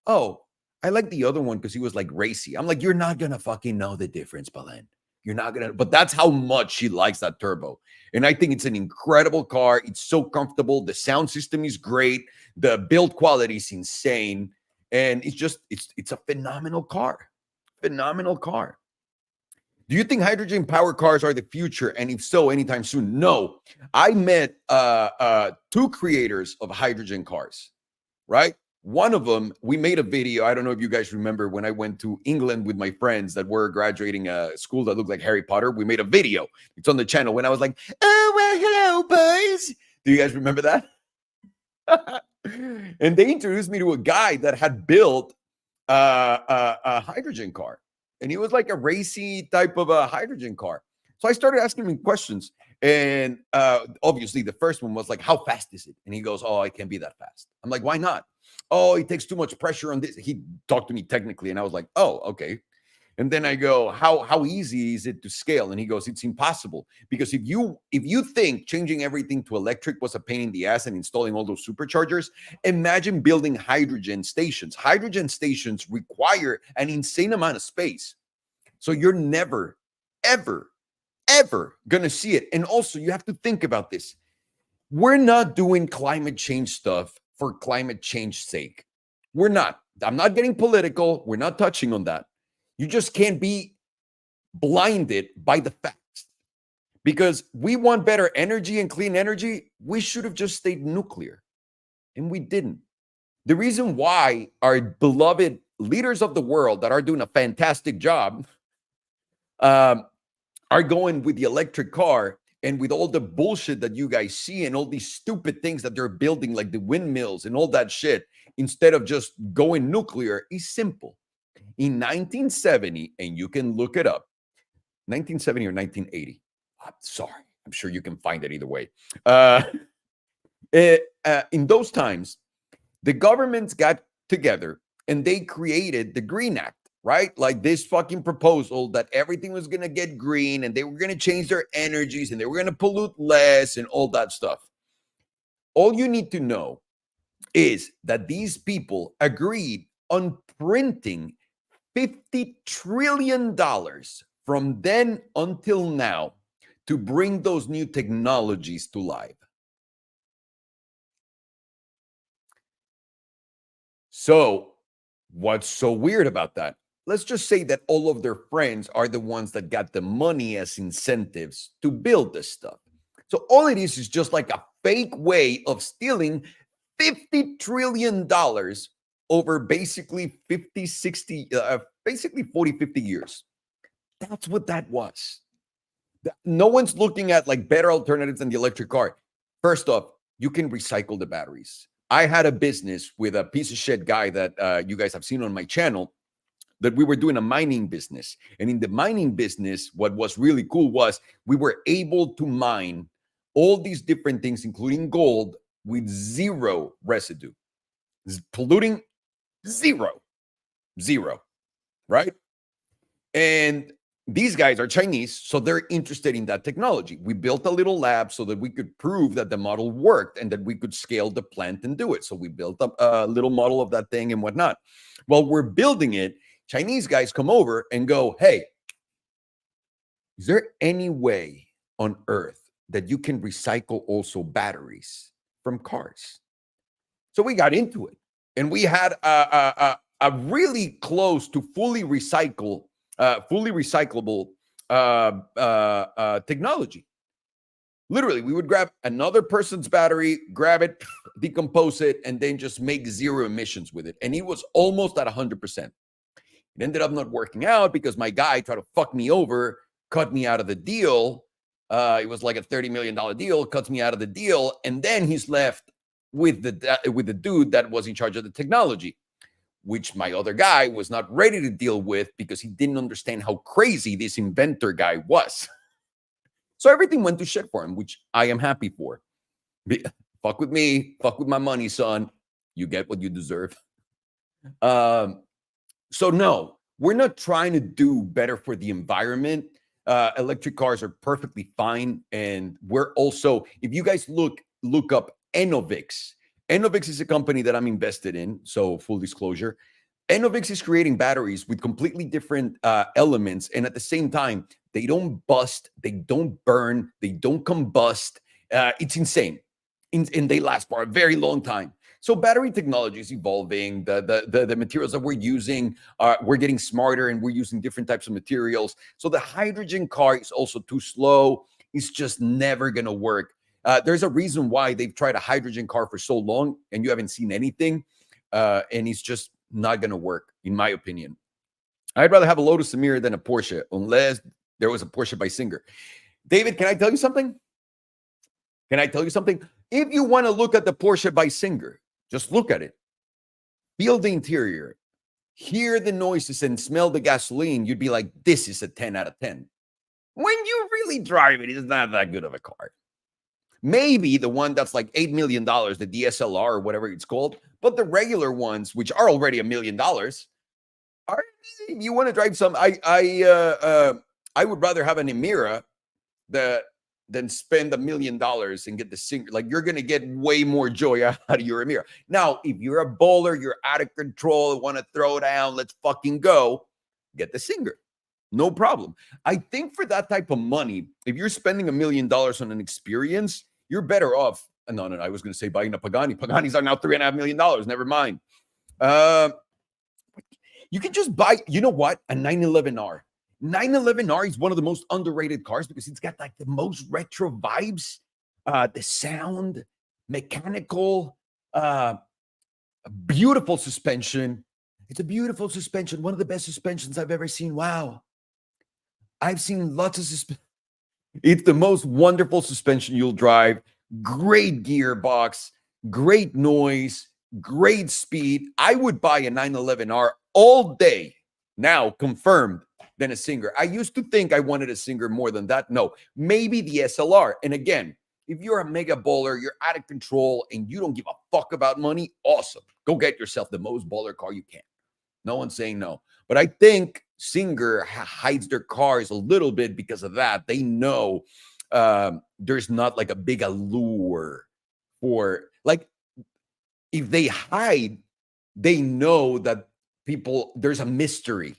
oh, I like the other one because he was like racy. I'm like, you're not going to fucking know the difference, Belen. You're not going to, but that's how much she likes that Turbo. And I think it's an incredible car. It's so comfortable. The sound system is great. The build quality is insane. And it's a phenomenal car. Phenomenal car. Do you think hydrogen power cars are the future? And if so, anytime soon? No. I met two creators of hydrogen cars, right? One of them, we made a video. I don't know if you guys remember when I went to England with my friends that were graduating a school that looked like Harry Potter. We made a video. It's on the channel when I was like, oh, well, hello, boys. Do you guys remember that? And they introduced me to a guy that had built a hydrogen car. And he was like a racy type of a hydrogen car. So I started asking him questions. And obviously the first one was like, how fast is it? And he goes, oh, I can't be that fast. I'm like, why not? Oh, it takes too much pressure on this. He talked to me technically. And I was like, oh, okay. And then I go, how easy is it to scale? And he goes, it's impossible. Because if you think changing everything to electric was a pain in the ass and installing all those superchargers, imagine building hydrogen stations. Hydrogen stations require an insane amount of space. So you're never, ever, ever gonna see it. And also you have to think about this. We're not doing climate change stuff for climate change's sake. We're not. I'm not getting political. We're not touching on that. You just can't be blinded by the facts. Because we want better energy and clean energy, we should have just stayed nuclear. And we didn't. The reason why our beloved leaders of the world that are doing a fantastic job are going with the electric car and with all the bullshit that you guys see and all these stupid things that they're building, like the windmills and all that shit, instead of just going nuclear, is simple. In 1970, and you can look it up, 1970 or 1980. I'm sorry. I'm sure you can find it either way. In those times, the governments got together and they created the Green Act. Right? Like this fucking proposal that everything was going to get green and they were going to change their energies and they were going to pollute less and all that stuff. All you need to know is that these people agreed on printing $50 trillion from then until now to bring those new technologies to life. So, what's so weird about that? Let's just say that all of their friends are the ones that got the money as incentives to build this stuff. So all it is just like a fake way of stealing $50 trillion over basically 50, 60, basically 40, 50 years. That's what that was. No one's looking at like better alternatives than the electric car. First off, you can recycle the batteries. I had a business with a piece of shit guy that you guys have seen on my channel, that we were doing a mining business. And in the mining business, what was really cool was we were able to mine all these different things, including gold, with zero residue. Polluting, zero, right? And these guys are Chinese, so they're interested in that technology. We built a little lab so that we could prove that the model worked and that we could scale the plant and do it. So we built a little model of that thing and whatnot. While we're building it, Chinese guys come over and go, hey, is there any way on earth that you can recycle also batteries from cars? So we got into it, and we had a really close to fully recyclable technology. Literally, we would grab another person's battery, grab it, decompose it, and then just make zero emissions with it. And it was almost at 100%. It ended up not working out because my guy tried to fuck me over, cut me out of the deal. It was like a $30 million deal, cuts me out of the deal. And then he's left with the dude that was in charge of the technology, which my other guy was not ready to deal with because he didn't understand how crazy this inventor guy was. So everything went to shit for him, which I am happy for. Fuck with me, fuck with my money, son. You get what you deserve. So no, we're not trying to do better for the environment. Electric cars are perfectly fine. And we're also, if you guys look up Enovix. Enovix is a company that I'm invested in. So full disclosure, Enovix is creating batteries with completely different elements. And at the same time, they don't bust, they don't burn, they don't combust. It's insane. And they last for a very long time. So battery technology is evolving. The materials that we're using, we're getting smarter, and we're using different types of materials. So the hydrogen car is also too slow. It's just never going to work. There's a reason why they've tried a hydrogen car for so long, and you haven't seen anything. And it's just not going to work, in my opinion. I'd rather have a Lotus Emira than a Porsche, unless there was a Porsche by Singer. David, can I tell you something? Can I tell you something? If you want to look at the Porsche by Singer, just look at it. Feel the interior. Hear the noises and smell the gasoline. You'd be like, this is a 10 out of 10. When you really drive it, it's not that good of a car. Maybe the one that's like $8 million, the DSLR or whatever it's called. But the regular ones, which are already $1 million, All right, if you want to drive some, I would rather have an Emira that than spend $1 million and get the Singer. Like you're gonna get way more joy out of your Emira. Now, if you're a bowler, you're out of control, want to throw down, let's fucking go. Get the Singer. No problem. I think for that type of money, if you're spending $1 million on an experience, you're better off. No, I was going to say buying a Pagani. Paganis are now $3.5 million. Never mind. You can just buy, you know what? A 911R. 911R is one of the most underrated cars because it's got like the most retro vibes, the sound, mechanical, beautiful suspension. It's a beautiful suspension. One of the best suspensions I've ever seen. Wow. I've seen lots of suspension. It's the most wonderful suspension you'll drive. Great gearbox, great noise, great speed. I would buy a 911R all day. Now confirmed than a Singer. I used to think I wanted a Singer more than that. No, maybe the SLR. And again, if you're a mega bowler, you're out of control, and you don't give a fuck about money, awesome. Go get yourself the most bowler car you can. No one's saying no. But I think Singer hides their cars a little bit because of that. They know there's not like a big allure for, like, if they hide, they know that there's a mystery.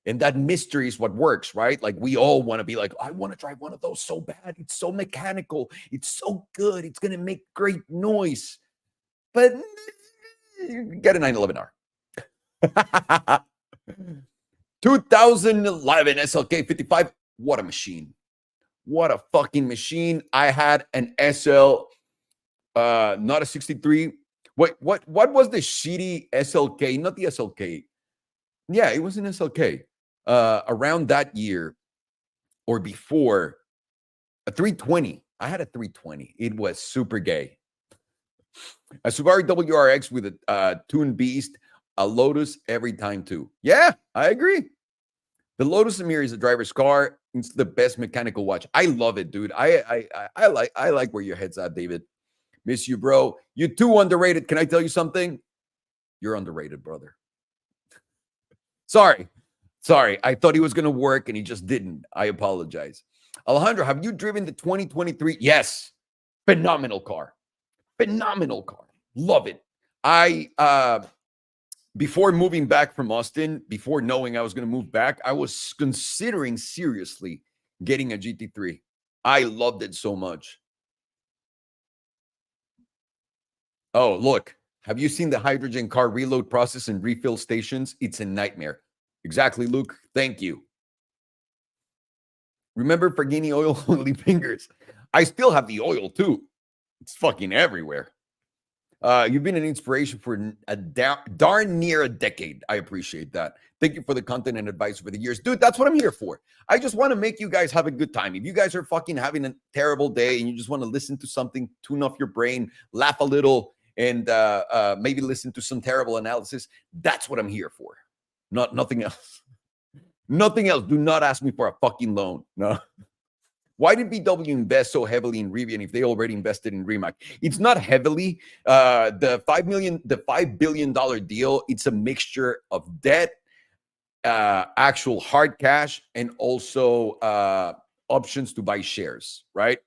And that mystery is what works, right? Like we all want to be like, I want to drive one of those so bad. It's so mechanical. It's so good. It's going to make great noise. But get a 911R. 2011 SLK 55. What a machine. What a fucking machine. I had an SL, not a 63. What was the shitty SLK? Not the SLK. Yeah, it was an SLK. Around that year or before, a 320. I had a 320. It was super gay. A Subaru WRX with a tuned beast, a Lotus every time too. Yeah, I agree. The Lotus Emir is a driver's car. It's the best mechanical watch. I love it, dude. I like where your head's at, David. Miss you, bro. You too underrated. Can I tell you something? You're underrated, brother. Sorry. I thought he was going to work and he just didn't. I apologize. Alejandro, have you driven the 2023? Yes. Phenomenal car. Love it. Before moving back from Austin, before knowing I was going to move back, I was considering seriously getting a GT3. I loved it so much. Oh, look. Have you seen the hydrogen car reload process and refill stations? It's a nightmare. Exactly, Luke. Thank you. Remember Fergini oil, oily fingers? I still have the oil too. It's fucking everywhere. You've been an inspiration for a darn near a decade. I appreciate that. Thank you for the content and advice over the years. Dude, that's what I'm here for. I just want to make you guys have a good time. If you guys are fucking having a terrible day and you just want to listen to something, tune off your brain, laugh a little, and maybe listen to some terrible analysis, that's what I'm here for. Nothing else. Nothing else. Do not ask me for a fucking loan. No. Why did VW invest so heavily in Rivian if they already invested in Rimac? It's not heavily. The $5 billion deal, it's a mixture of debt, actual hard cash, and also options to buy shares, right?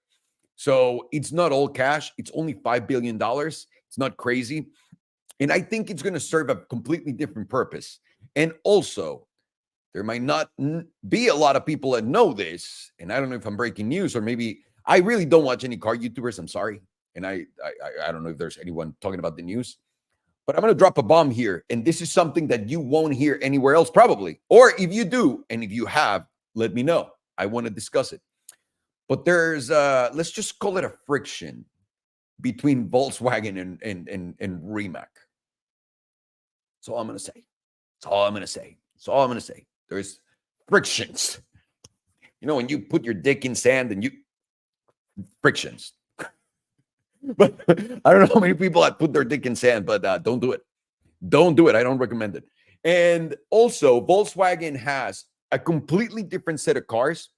So it's not all cash. It's only $5 billion. It's not crazy. And I think it's going to serve a completely different purpose. And also, there might not be a lot of people that know this, and I don't know if I'm breaking news or maybe I really don't watch any car YouTubers. I'm sorry, and I don't know if there's anyone talking about the news, but I'm going to drop a bomb here, and this is something that you won't hear anywhere else probably, or if you do, and if you have, let me know. I want to discuss it. But there's let's just call it a friction between Volkswagen and Rimac. That's all I'm going to say. That's all I'm going to say. That's all I'm going to say. There's frictions. You know, when you put your dick in sand and frictions. But I don't know how many people have put their dick in sand, but don't do it. Don't do it. I don't recommend it. And also, Volkswagen has a completely different set of cars,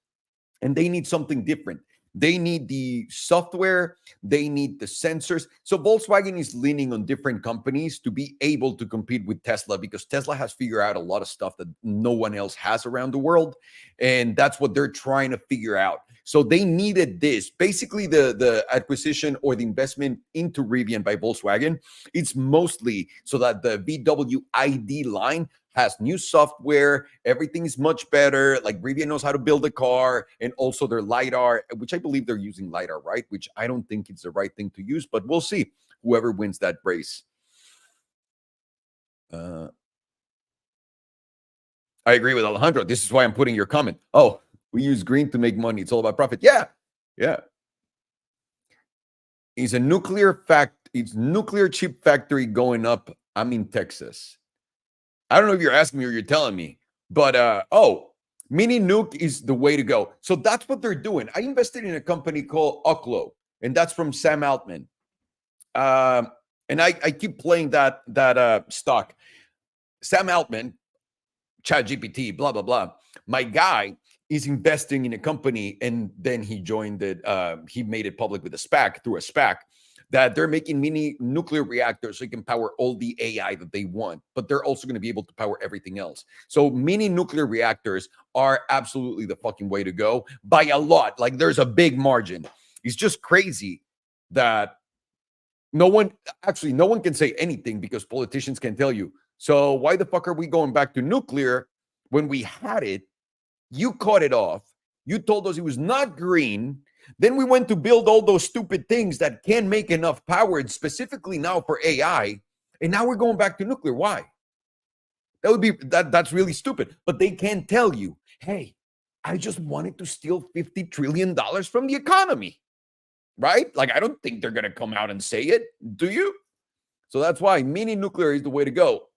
and they need something different. They need the software, they need the sensors. So Volkswagen is leaning on different companies to be able to compete with Tesla, because Tesla has figured out a lot of stuff that no one else has around the world. And that's what they're trying to figure out. So they needed this. Basically, the acquisition or the investment into Rivian by Volkswagen, it's mostly so that the VW ID line has new software. Everything is much better. Like Rivian knows how to build a car, and also their LiDAR, which I believe they're using LiDAR, right? Which I don't think it's the right thing to use, but we'll see whoever wins that race. Uh, I agree with Alejandro. This is why I'm putting your comment. Oh, we use green to make money. It's all about profit. Yeah. Yeah. It's nuclear chip factory going up. I'm in Texas. I don't know if you're asking me or you're telling me, but mini nuke is the way to go. So that's what they're doing. I invested in a company called Oklo, and that's from Sam Altman. And I keep playing that stock. Sam Altman, ChatGPT, blah blah blah. My guy is investing in a company, and then he joined it. He made it public with a SPAC, through a SPAC, that they're making mini nuclear reactors so they can power all the AI that they want, but they're also going to be able to power everything else. So mini nuclear reactors are absolutely the fucking way to go by a lot. Like there's a big margin. It's just crazy that no one can say anything, because politicians can tell you, so why the fuck are we going back to nuclear when we had it? You cut it off. You told us it was not green. Then we went to build all those stupid things that can't make enough power, and specifically now for AI. And now we're going back to nuclear. Why? That's really stupid. But they can't tell you, hey, I just wanted to steal $50 trillion from the economy. Right? Like, I don't think they're going to come out and say it. Do you? So that's why mini nuclear is the way to go.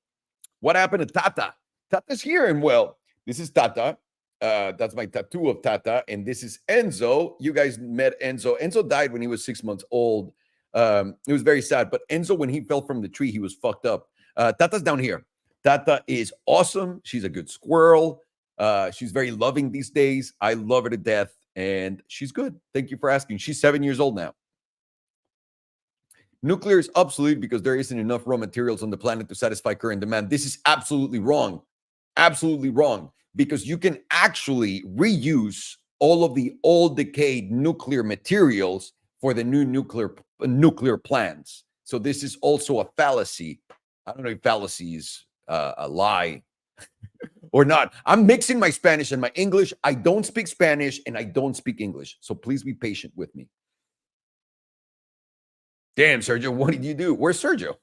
What happened to Tata? Tata's here, and well, this is Tata. That's my tattoo of Tata, and this is Enzo. You guys met Enzo. Enzo died when he was 6 months old. It was very sad, but Enzo, when he fell from the tree, he was fucked up. Tata's down here. Tata is awesome. She's a good squirrel. She's very loving these days. I love her to death, and she's good. Thank you for asking. She's 7 years old now. Nuclear is obsolete because there isn't enough raw materials on the planet to satisfy current demand. This is absolutely wrong. Absolutely wrong. Because you can actually reuse all of the old decayed nuclear materials for the new nuclear plants. So this is also a fallacy. I don't know if fallacy is a lie or not. I'm mixing my Spanish and my English. I don't speak Spanish and I don't speak English. So please be patient with me. Damn, Sergio, what did you do? Where's Sergio?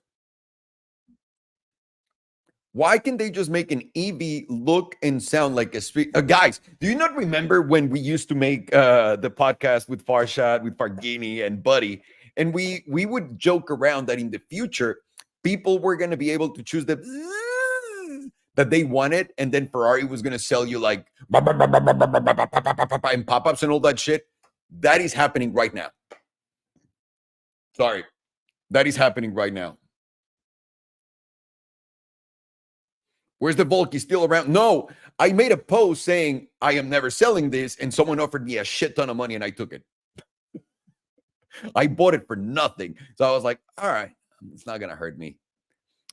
Why can they just make an EV look and sound like a street? Guys, do you not remember when we used to make the podcast with Farshad, with Fargini and Buddy, and we would joke around that in the future, people were going to be able to choose the that they wanted, and then Ferrari was going to sell you like and pop-ups and all that shit. That is happening right now. Sorry. That is happening right now. Where's the Volky? Still around? No, I made a post saying I am never selling this, and someone offered me a shit ton of money, and I took it. I bought it for nothing. So I was like, all right, it's not going to hurt me.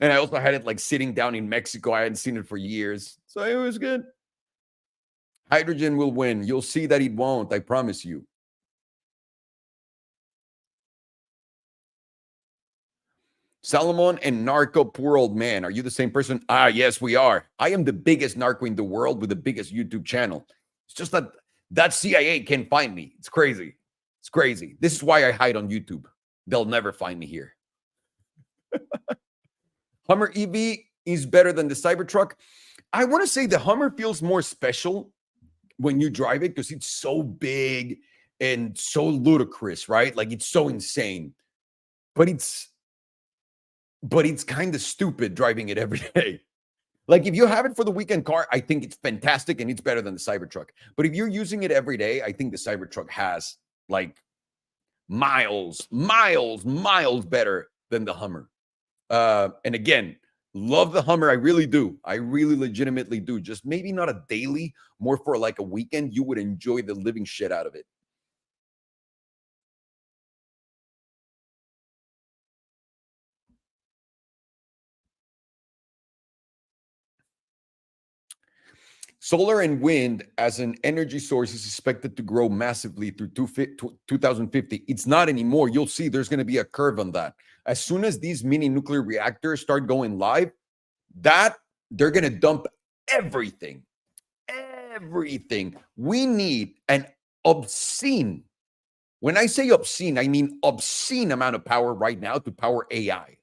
And I also had it like sitting down in Mexico. I hadn't seen it for years. So it was good. Hydrogen will win. You'll see that it won't. I promise you. Salomon and Narco, poor old man. Are you the same person? Ah, yes, we are. I am the biggest narco in the world with the biggest YouTube channel. It's just that CIA can't find me. It's crazy. It's crazy. This is why I hide on YouTube. They'll never find me here. Hummer EV is better than the Cybertruck. I want to say the Hummer feels more special when you drive it because it's so big and so ludicrous, right? Like it's so insane. But it's kind of stupid driving it every day. Like if you have it for the weekend car, I think it's fantastic and it's better than the Cybertruck. But if you're using it every day, I think the Cybertruck has like miles better than the Hummer. And again, love the Hummer. I really do. I really legitimately do. Just maybe not a daily, more for like a weekend. You would enjoy the living shit out of it. Solar and wind as an energy source is expected to grow massively through 2050. It's not anymore. You'll see there's going to be a curve on that. As soon as these mini nuclear reactors start going live, that they're going to dump everything. Everything. We need an obscene, when I say obscene, I mean obscene amount of power right now to power AI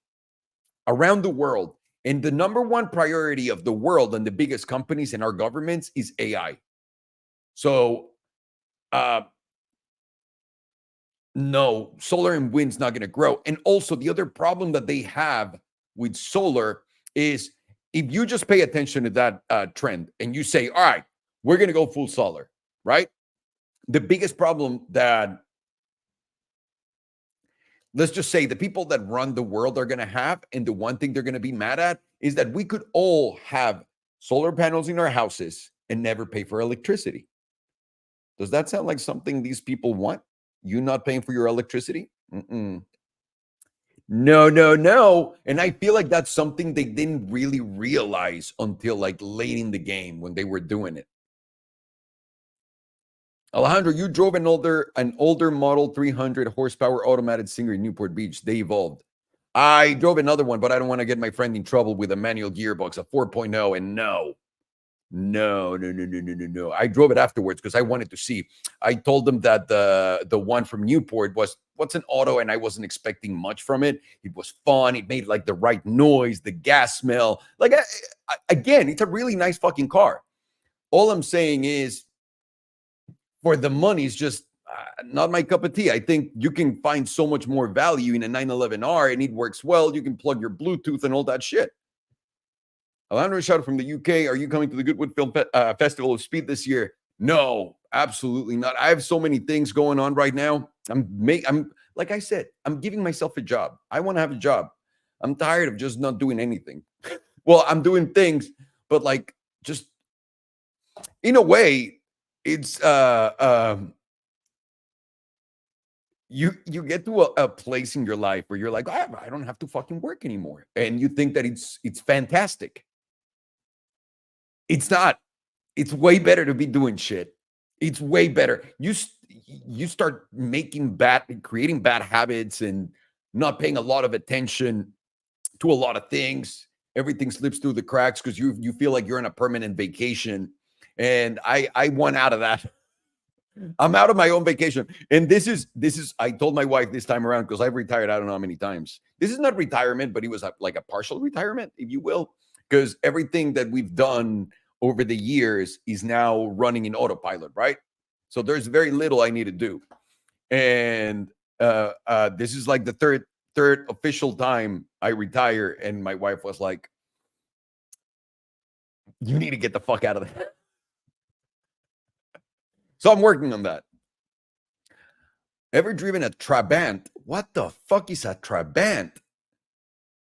around the world. And the number one priority of the world and the biggest companies and our governments is AI. So, no, solar and wind's not going to grow. And also, the other problem that they have with solar is if you just pay attention to that trend and you say, all right, we're going to go full solar, right? The biggest problem that, let's just say, the people that run the world are going to have, and the one thing they're going to be mad at, is that we could all have solar panels in our houses and never pay for electricity. Does that sound like something these people want? You not paying for your electricity? Mm-mm. No, no, no. And I feel like that's something they didn't really realize until like late in the game when they were doing it. Alejandro, you drove an older Model 300 horsepower automatic Singer in Newport Beach. They evolved. I drove another one, but I don't want to get my friend in trouble with a manual gearbox, a 4.0. And no. I drove it afterwards because I wanted to see. I told them that the one from Newport was what's an auto, and I wasn't expecting much from it. It was fun. It made like the right noise, the gas smell. Like again, it's a really nice fucking car. All I'm saying is, for the money, it's just not my cup of tea. I think you can find so much more value in a 911R, and it works well. You can plug your Bluetooth and all that shit. Alejandro Rashad from the UK. Are you coming to the Goodwood Film Festival of Speed this year? No, absolutely not. I have so many things going on right now. I'm like I said, I'm giving myself a job. I want to have a job. I'm tired of just not doing anything. Well, I'm doing things, but like just in a way, it's you get to a place in your life where you're like, I don't have to fucking work anymore, and you think that it's fantastic. It's not. It's way better to be doing shit. It's way better. You start creating bad habits and not paying a lot of attention to a lot of things. Everything slips through the cracks because you feel like you're on a permanent vacation. And I want out of that. I'm out of my own vacation. And this is I told my wife this time around, because I've retired I don't know how many times. This is not retirement, but it was like a partial retirement, if you will, because everything that we've done over the years is now running in autopilot, right? So there's very little I need to do. And this is like the third official time I retire, and my wife was like, you need to get the fuck out of there. So I'm working on that. Ever driven a Trabant? What the fuck is a Trabant?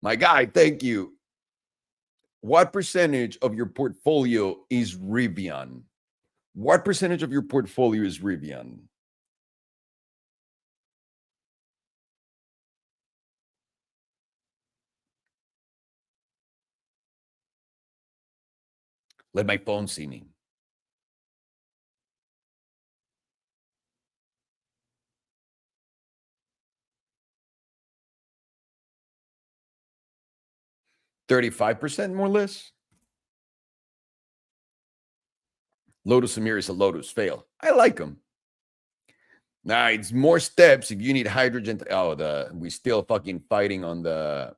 My guy, thank you. What percentage of your portfolio is Rivian? What percentage of your portfolio is Rivian? Let my phone see me. $35%, more or less. Lotus Emir is a Lotus fail. I like them. Nah, it's more steps if you need hydrogen. We still fucking fighting on the.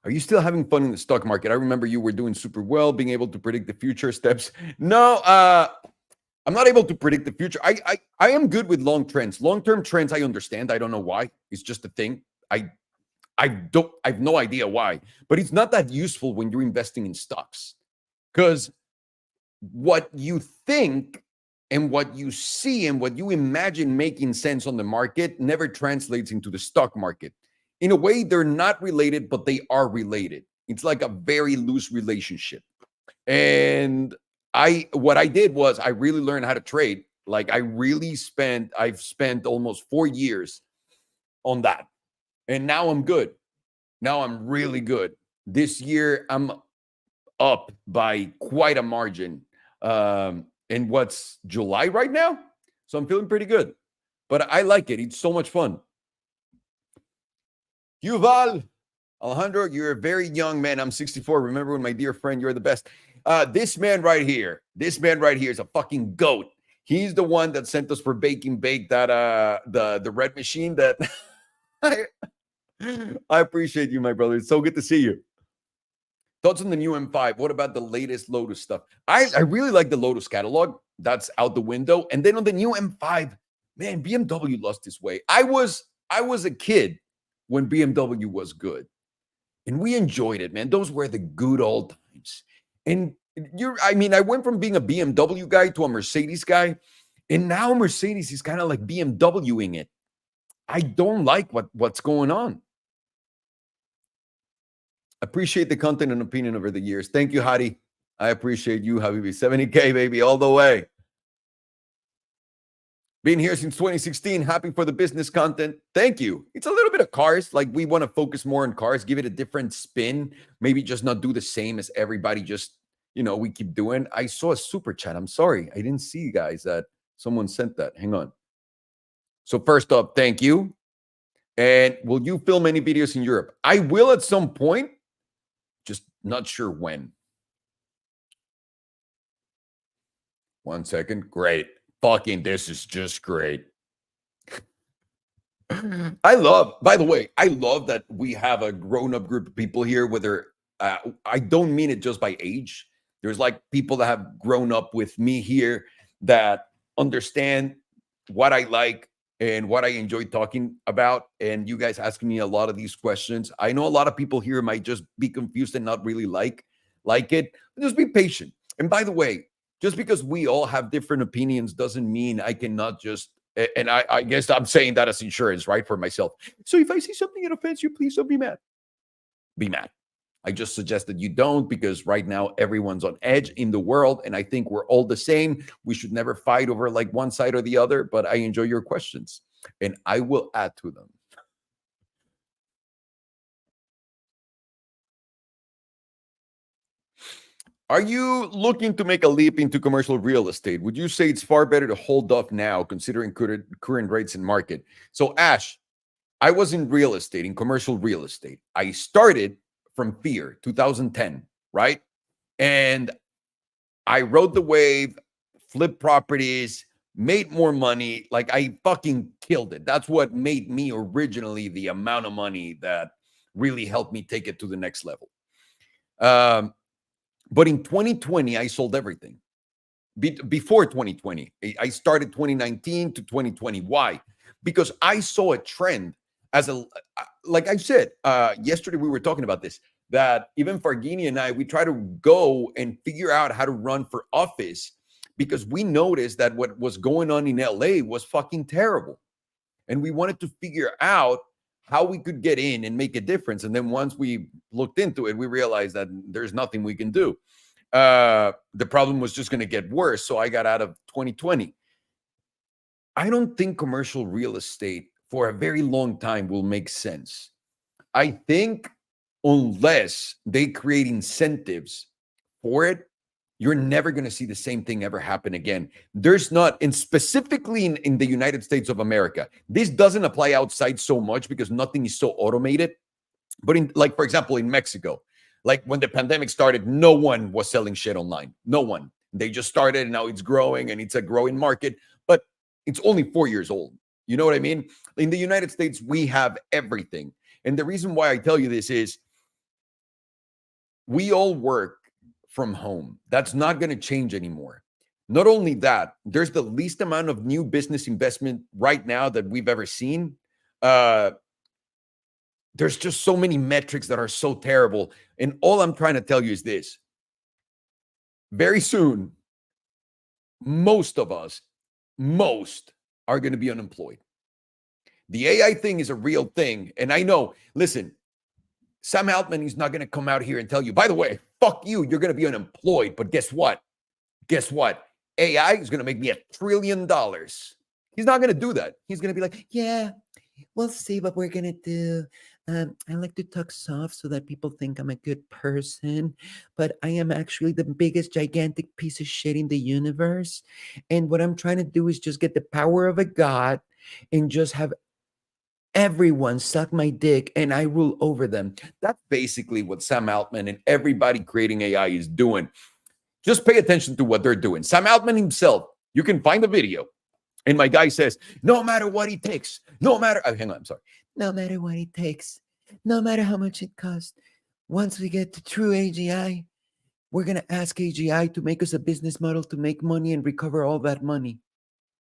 Are you still having fun in the stock market? I remember you were doing super well, being able to predict the future steps. No, I'm not able to predict the future. I am good with long trends. Long-term trends, I understand. I don't know why. It's just a thing. I have no idea why, but it's not that useful when you're investing in stocks, because what you think and what you see and what you imagine making sense on the market never translates into the stock market. In a way, they're not related, but they are related. It's like a very loose relationship. And what I did was I really learned how to trade. Like I've spent almost 4 years on that. And now I'm good. Now I'm really good. This year, I'm up by quite a margin. In what's July right now? So I'm feeling pretty good. But I like it. It's so much fun. Yuval, Alejandro, you're a very young man. I'm 64. Remember when my dear friend, you're the best. This man right here is a fucking goat. He's the one that sent us for baking bake that the red machine that I, I appreciate you, my brother. It's so good to see you. Thoughts on the new M5? What about the latest Lotus stuff? I really like the Lotus catalog. That's out the window. And then on the new M5, man, BMW lost its way. I was a kid when BMW was good. And we enjoyed it, man. Those were the good old times. And I went from being a BMW guy to a Mercedes guy, and now Mercedes is kind of like BMWing it. I don't like what's going on. Appreciate the content and opinion over the years. Thank you, Hadi. I appreciate you, Habibi. 70K, baby, all the way. Been here since 2016. Happy for the business content. Thank you. It's a little bit of cars. Like, we want to focus more on cars, give it a different spin. Maybe just not do the same as everybody just, we keep doing. I saw a super chat. I'm sorry. I didn't see, you guys, that someone sent that. Hang on. So first up, thank you. And will you film any videos in Europe? I will at some point. Just not sure when. 1 second. Great. Fucking, this is just great. By the way, I love that we have a grown-up group of people here, whether I don't mean it just by age. There's like people that have grown up with me here that understand what I like and what I enjoy talking about. And you guys asking me a lot of these questions. I know a lot of people here might just be confused and not really like it. But just be patient. And by the way, just because we all have different opinions doesn't mean I cannot just, and I guess I'm saying that as insurance, right, for myself. So if I see something that offends you, please don't be mad. Be mad. I just suggest that you don't, because right now everyone's on edge in the world, and I think we're all the same. We should never fight over like one side or the other, but I enjoy your questions, and I will add to them. Are you looking to make a leap into commercial real estate? Would you say it's far better to hold off now, considering current rates in market? So, Ash, I was in real estate, in commercial real estate. I started from fear, 2010, right? And I rode the wave, flipped properties, made more money. Like, I fucking killed it. That's what made me originally the amount of money that really helped me take it to the next level. But in 2020, I sold everything. Before 2020, I started 2019 to 2020. Why? Because I saw a trend like I said, yesterday we were talking about this, that even Farghini and I, we try to go and figure out how to run for office, because we noticed that what was going on in LA was fucking terrible. And we wanted to figure out how we could get in and make a difference. And then once we looked into it, we realized that there's nothing we can do. The problem was just going to get worse. So I got out of 2020. I don't think commercial real estate for a very long time will make sense. I think unless they create incentives for it, you're never going to see the same thing ever happen again. There's not, and specifically in the United States of America, this doesn't apply outside so much because nothing is so automated. But like, for example, in Mexico, like when the pandemic started, no one was selling shit online. No one. They just started, and now it's growing, and it's a growing market, but it's only 4 years old. You know what I mean? In the United States, we have everything. And the reason why I tell you this is we all work from home. That's not going to change anymore. Not only that, there's the least amount of new business investment right now that we've ever seen. There's just so many metrics that are so terrible. And all I'm trying to tell you is this. Very soon, most of us, are going to be unemployed. The AI thing is a real thing. And I know, listen, Sam Altman is not going to come out here and tell you, by the way, fuck you, you're going to be unemployed. But guess what? AI is going to make me $1 trillion. He's not going to do that. He's going to be like, yeah, we'll see what we're going to do. I like to talk soft so that people think I'm a good person, but I am actually the biggest gigantic piece of shit in the universe. And what I'm trying to do is just get the power of a god and just have everyone suck my dick and I rule over them. That's basically what Sam Altman and everybody creating AI is doing. Just pay attention to what they're doing. Sam Altman himself, you can find the video. And my guy says, no matter what he takes, no matter, oh, hang on, I'm sorry. No matter what it takes, no matter how much it costs, once we get to true AGI, we're going to ask AGI to make us a business model to make money and recover all that money.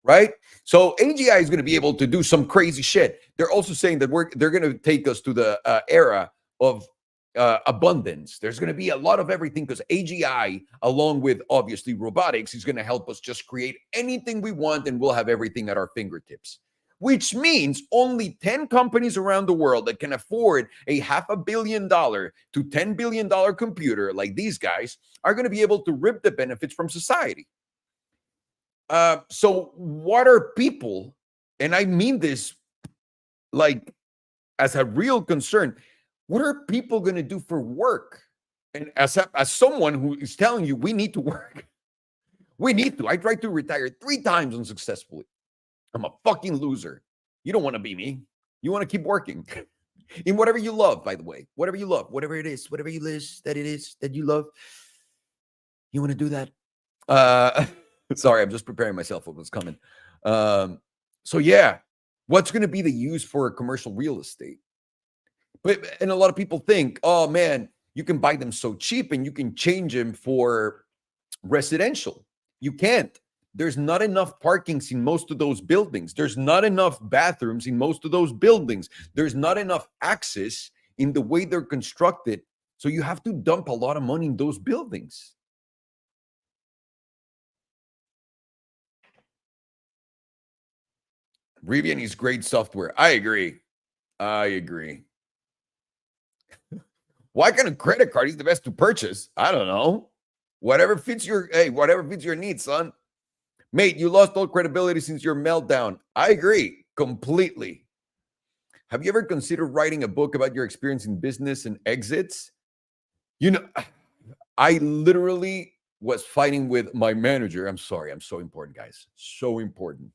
Right? So AGI is going to be able to do some crazy shit. They're also saying that they're going to take us to the era of abundance. There's going to be a lot of everything because AGI, along with obviously robotics, is going to help us just create anything we want and we'll have everything at our fingertips. Which means only 10 companies around the world that can afford a $500 million to $10 billion computer like these guys are going to be able to rip the benefits from society. So what are people, and I mean this like as a real concern, what are people going to do for work? And as someone who is telling you we need to work, we need to. I tried to retire 3 times unsuccessfully. I'm a fucking loser. You don't want to be me. You want to keep working in whatever you love, by the way, whatever you love, whatever it is, whatever you list that it is that you love. You want to do that? Sorry, I'm just preparing myself for what's coming. So yeah, what's going to be the use for commercial real estate? And a lot of people think, oh man, you can buy them so cheap and you can change them for residential. You can't. There's not enough parkings in most of those buildings. There's not enough bathrooms in most of those buildings. There's not enough access in the way they're constructed. So you have to dump a lot of money in those buildings. Rivian is great software. I agree. Why kind of credit card is the best to purchase? I don't know. Whatever fits your needs, son. Mate, you lost all credibility since your meltdown. I agree completely. Have you ever considered writing a book about your experience in business and exits? You know, I literally was fighting with my manager. I'm sorry. I'm so important, guys. So important.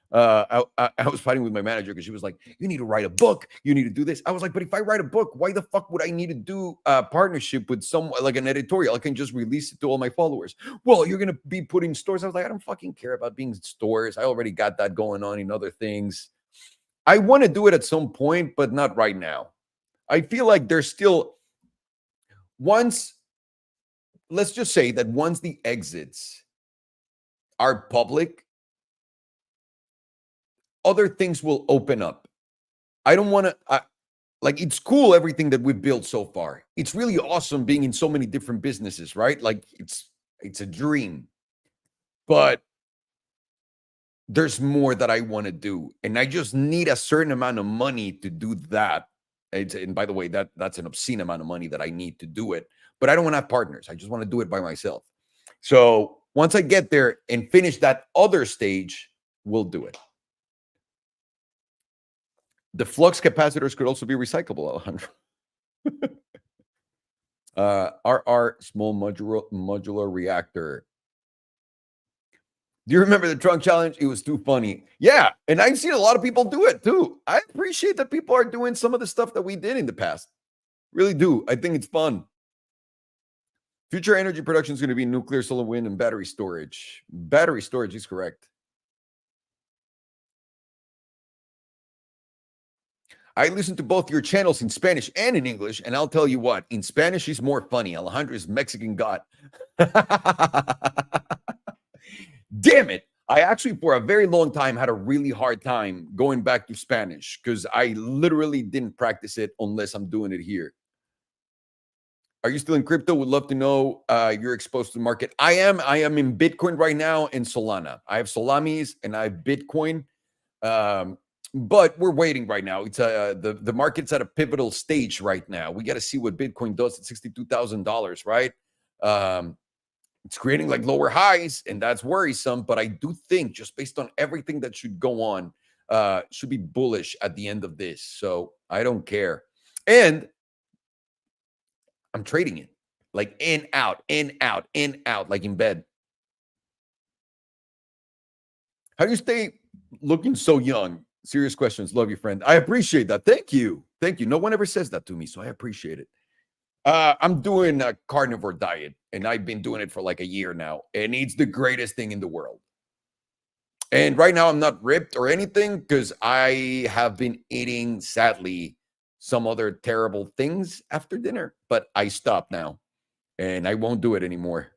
I was fighting with my manager because she was like, you need to write a book. You need to do this. I was like, but if I write a book, why the fuck would I need to do a partnership with someone like an editorial? I can just release it to all my followers. Well, you're going to be putting stores. I was like, I don't fucking care about being stores. I already got that going on in other things. I want to do it at some point, but not right now. I feel like there's still let's just say that once the exits are public, other things will open up. I don't want to, like, it's cool everything that we've built so far. It's really awesome being in so many different businesses, right? Like, it's a dream. But there's more that I want to do, and I just need a certain amount of money to do that. And by the way, that's an obscene amount of money that I need to do it. But I don't want to have partners. I just want to do it by myself. So once I get there and finish that other stage, we'll do it. The flux capacitors could also be recyclable, Alejandro. RR small modular reactor. Do you remember the trunk challenge? It was too funny. Yeah, and I've seen a lot of people do it too. I appreciate that people are doing some of the stuff that we did in the past. Really do. I think it's fun. Future energy production is going to be nuclear, solar, wind, and battery storage. Battery storage is correct. I listen to both your channels in Spanish and in English, and I'll tell you what, in Spanish, he's more funny. Alejandro is Mexican God. Damn it. I actually, for a very long time, had a really hard time going back to Spanish because I literally didn't practice it unless I'm doing it here. Are you still in crypto? Would love to know you're exposed to the market. I am in Bitcoin right now and Solana. I have Solamis and I have Bitcoin. But we're waiting right now. It's the market's at a pivotal stage right now. We got to see what Bitcoin does at $62,000, right? It's creating like lower highs, and that's worrisome. But I do think, just based on everything that should go on, should be bullish at the end of this. So I don't care. And I'm trading it like in, out, in, out, in, out, like in bed. How do you stay looking so young? Serious questions. Love you, friend. I appreciate that. Thank you. Thank you. No one ever says that to me, so I appreciate it. I'm doing a carnivore diet, and I've been doing it for like a year now, and it's the greatest thing in the world. And right now, I'm not ripped or anything because I have been eating, sadly, some other terrible things after dinner, but I stopped now and I won't do it anymore.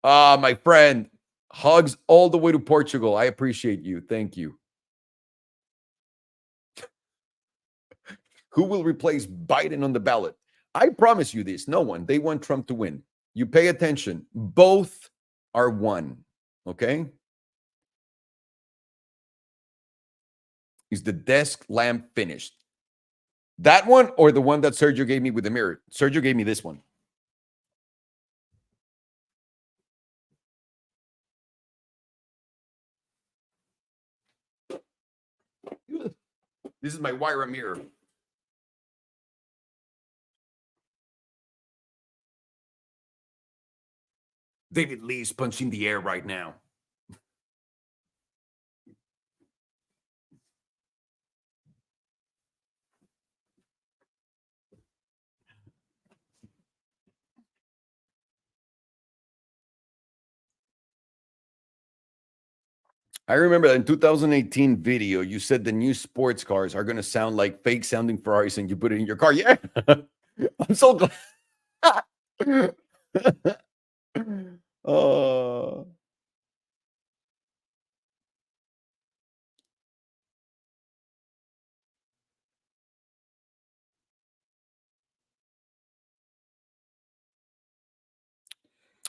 My friend, hugs all the way to Portugal. I appreciate you. Thank you. Who will replace Biden on the ballot? I promise you this, no one. They want Trump to win. You pay attention. Both are one. Okay? Is the desk lamp finished? That one or the one that Sergio gave me with the mirror? Sergio gave me this one. This is my wire mirror. David Lee's punching the air right now. I remember that in 2018 video, you said the new sports cars are going to sound like fake sounding Ferraris and you put it in your car. Yeah. I'm so glad. uh,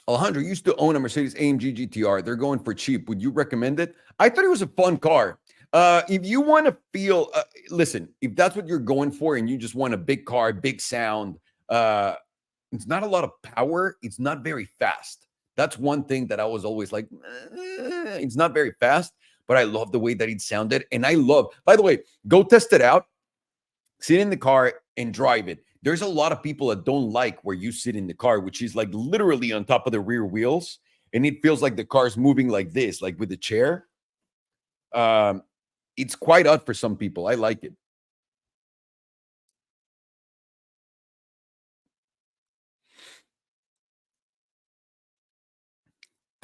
Alejandro used to own a Mercedes AMG GTR. They're going for cheap. Would you recommend it? I thought it was a fun car. If you want to feel, listen, if that's what you're going for and you just want a big car, big sound, it's not a lot of power. It's not very fast. That's one thing that I was always like, it's not very fast, but I love the way that it sounded. And I love, by the way, go test it out, sit in the car and drive it. There's a lot of people that don't like where you sit in the car, which is like literally on top of the rear wheels. And it feels like the car's moving like this, like with the chair. Um, it's quite odd for some people. I like it.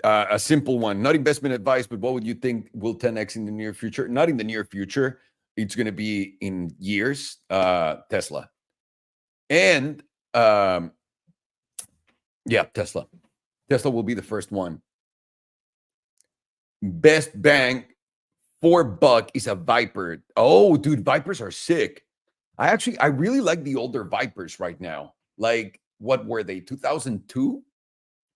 A simple one, not investment advice, but what would you think will 10x in the near future? Not in the near future. It's going to be in years. Tesla. And yeah, Tesla. Tesla will be the first one. Best bang for buck is a Viper. Oh, dude, Vipers are sick. I really like the older Vipers right now. Like, what were they? 2002?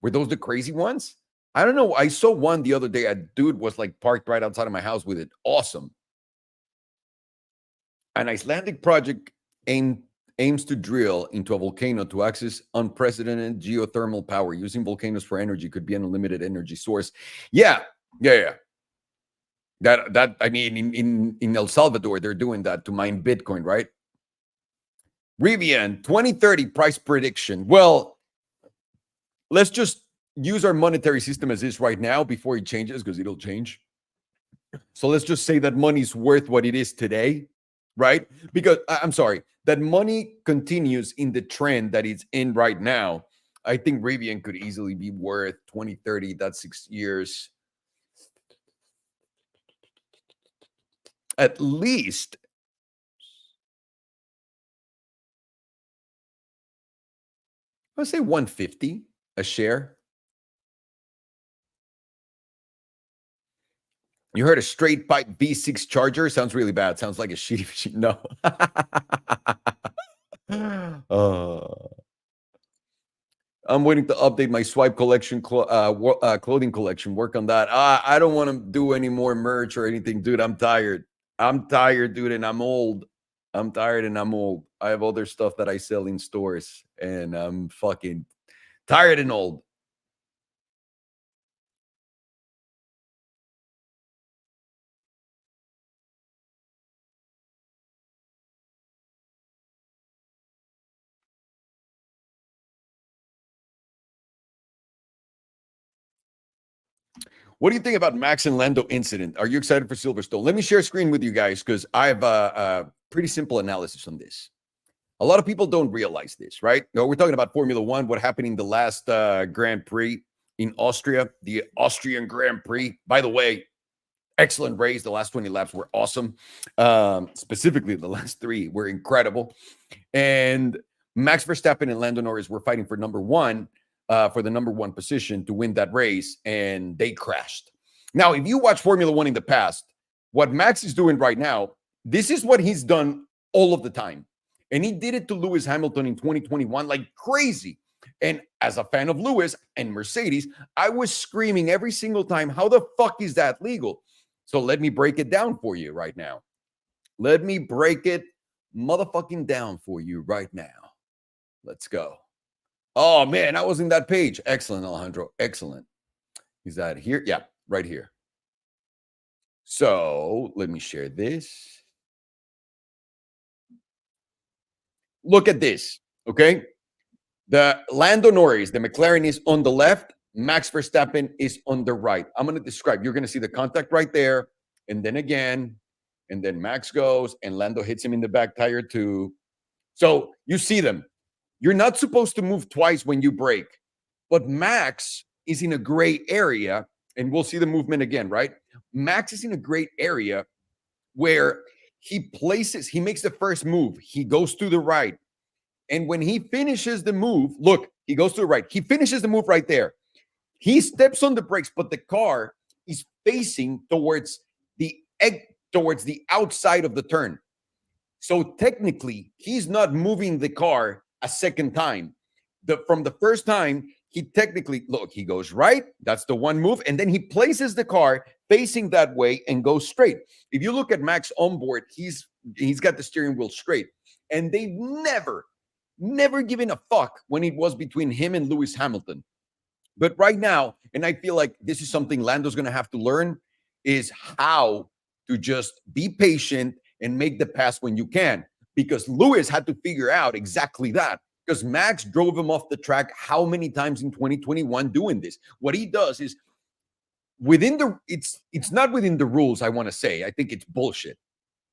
Were those the crazy ones? I don't know. I saw one the other day. A dude was like parked right outside of my house with it. Awesome. An Icelandic project aims to drill into a volcano to access unprecedented geothermal power. Using volcanoes for energy could be an unlimited energy source. Yeah, yeah. That I mean, in El Salvador, they're doing that to mine Bitcoin, right? Rivian 2030 price prediction. Well, let's just use our monetary system as is right now before it changes, because it'll change. So let's just say that money's worth what it is today, right? Because I'm sorry, that money continues in the trend that it's in right now. I think Rivian could easily be worth 2030. That's 6 years. At least, let's say 150 a share. You heard a straight pipe V6 charger? Sounds really bad. Sounds like a shitty machine. No. I'm waiting to update my swipe collection, clothing collection. Work on that. I don't want to do any more merch or anything, dude. I'm tired. I'm tired, dude, and I'm old. I'm tired and I'm old. I have other stuff that I sell in stores, and I'm fucking tired and old. What do you think about Max and Lando incident? Are you excited for Silverstone? Let me share a screen with you guys because I have a pretty simple analysis on this. A lot of people don't realize this, right? No, we're talking about Formula One, what happened in the last Grand Prix in Austria, the Austrian Grand Prix. By the way, excellent race. The last 20 laps were awesome. Specifically, the last three were incredible. And Max Verstappen and Lando Norris were fighting for number one, for the number one position to win that race, and they crashed. Now, if you watch Formula One in the past, what Max is doing right now, this is what he's done all of the time. And he did it to Lewis Hamilton in 2021 like crazy. And as a fan of Lewis and Mercedes, I was screaming every single time, how the fuck is that legal? So let me break it down for you right now. Let me break it motherfucking down for you right now. Let's go. Oh, man, I was in that page. Excellent, Alejandro. Excellent. Is that here? Yeah, right here. So let me share this. Look at this, okay? The Lando Norris, the McLaren is on the left. Max Verstappen is on the right. I'm going to describe. You're going to see the contact right there. And then again. And then Max goes and Lando hits him in the back tire too. So you see them. You're not supposed to move twice when you brake. But Max is in a gray area. And we'll see the movement again, right? Max is in a great area where he makes the first move. He goes to the right. And when he finishes the move, look, he goes to the right. He finishes the move right there. He steps on the brakes, but the car is facing towards the outside of the turn. So technically, he's not moving the car a second time. From the first time, he goes right. That's the one move. And then he places the car facing that way and goes straight. If you look at Max on board, he's got the steering wheel straight. And they've never given a fuck when it was between him and Lewis Hamilton. But right now, and I feel like this is something Lando's going to have to learn, is how to just be patient and make the pass when you can. Because Lewis had to figure out exactly that. Because Max drove him off the track how many times in 2021 doing this? What he does is it's not within the rules, I want to say. I think it's bullshit.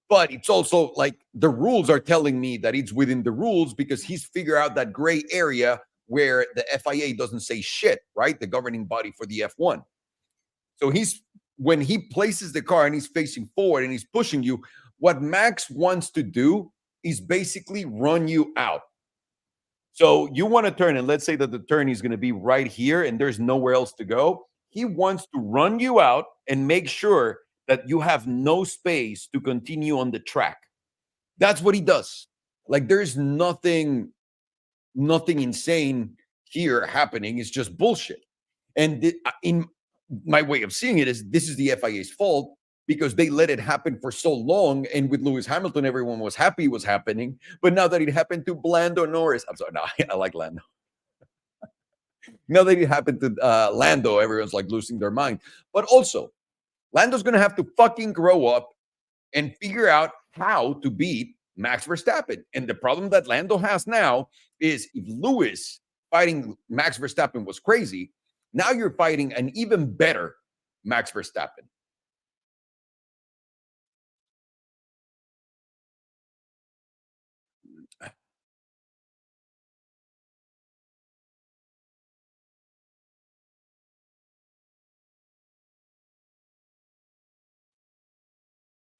But it's also like the rules are telling me that it's within the rules because he's figured out that gray area where the FIA doesn't say shit, right? The governing body for the F1. So when he places the car and he's facing forward and he's pushing you, what Max wants to do is basically run you out. So you want to turn, and let's say that the turn is going to be right here and there's nowhere else to go. He wants to run you out and make sure that you have no space to continue on the track. That's what he does. Like there's nothing insane here happening. It's just bullshit. And in my way of seeing it is this is the FIA's fault because they let it happen for so long. And with Lewis Hamilton, everyone was happy it was happening. But now that it happened to Lando Norris, I'm sorry, no, I like Lando. Now that it happened to Lando, everyone's like losing their mind. But also, Lando's going to have to fucking grow up and figure out how to beat Max Verstappen. And the problem that Lando has now is if Lewis fighting Max Verstappen was crazy, now you're fighting an even better Max Verstappen.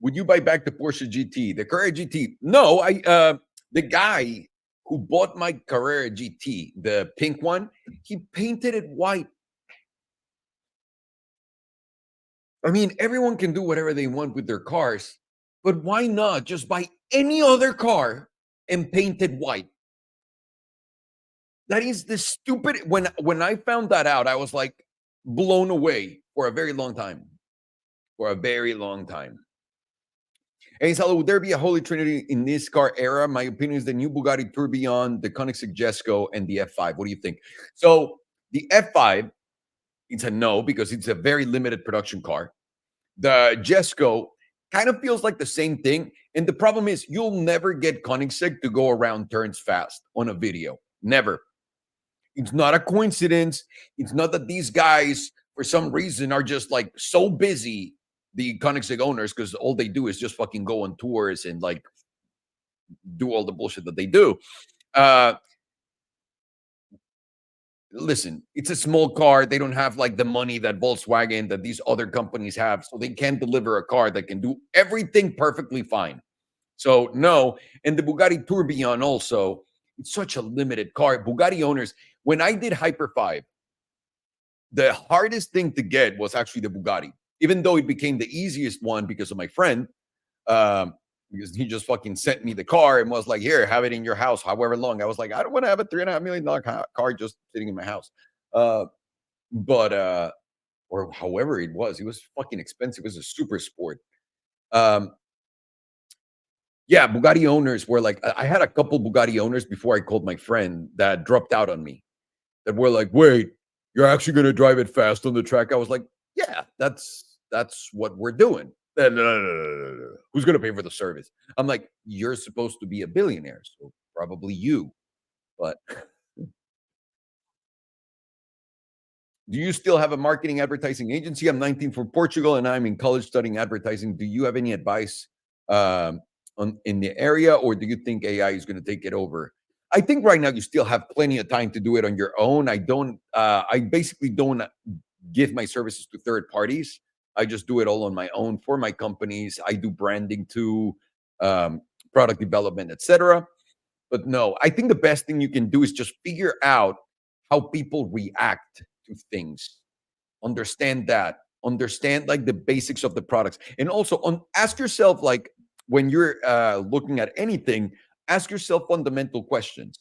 Would you buy back the Porsche GT, the Carrera GT? No, the guy who bought my Carrera GT, the pink one, he painted it white. I mean, everyone can do whatever they want with their cars, but why not just buy any other car and paint it white? That is the stupid. When I found that out, I was like blown away for a very long time. For a very long time. Hey, Salo, would there be a holy trinity in this car era? My opinion is the new Bugatti Tourbillon, the Koenigsegg Jesko, and the F5. What do you think? So the F5, it's a no because it's a very limited production car. The Jesko kind of feels like the same thing. And the problem is you'll never get Koenigsegg to go around turns fast on a video. Never. It's not a coincidence. It's not that these guys for some reason are just like so busy, the Koenigsegg owners, because all they do is just fucking go on tours and like do all the bullshit that they do. Uh, Listen, it's a small car. They don't have like the money that Volkswagen, that these other companies have. So they can't deliver a car that can do everything perfectly fine. So no. And the Bugatti Tourbillon also, it's such a limited car. Bugatti owners, when I did Hyper 5, the hardest thing to get was actually the Bugatti, even though it became the easiest one because of my friend. Um, because he just fucking sent me the car and was like, "Here, have it in your house, however long." I was like, "I don't want to have a $3.5 million car just sitting in my house." Uh, but or however it was fucking expensive. It was a super sport. Um, yeah, Bugatti owners were like, I had a couple Bugatti owners before I called my friend that dropped out on me. That were like, "Wait, you're actually gonna drive it fast on the track?" I was like, "Yeah, that's what we're doing." "No, no, no, no, no, no, no. Who's gonna pay for the service?" I'm like, "You're supposed to be a billionaire, so probably you." But do you still have a marketing advertising agency? I'm 19 from Portugal and I'm in college studying advertising. Do you have any advice on in the area, or do you think AI is going to take it over? I think right now you still have plenty of time to do it on your own. I basically don't give my services to third parties. I just do it all on my own for my companies. I do branding too, um, product development, etc. But no, I think the best thing you can do is just figure out how people react to things. Understand that. Understand like the basics of the products. And also ask yourself, like when you're looking at anything, ask yourself fundamental questions.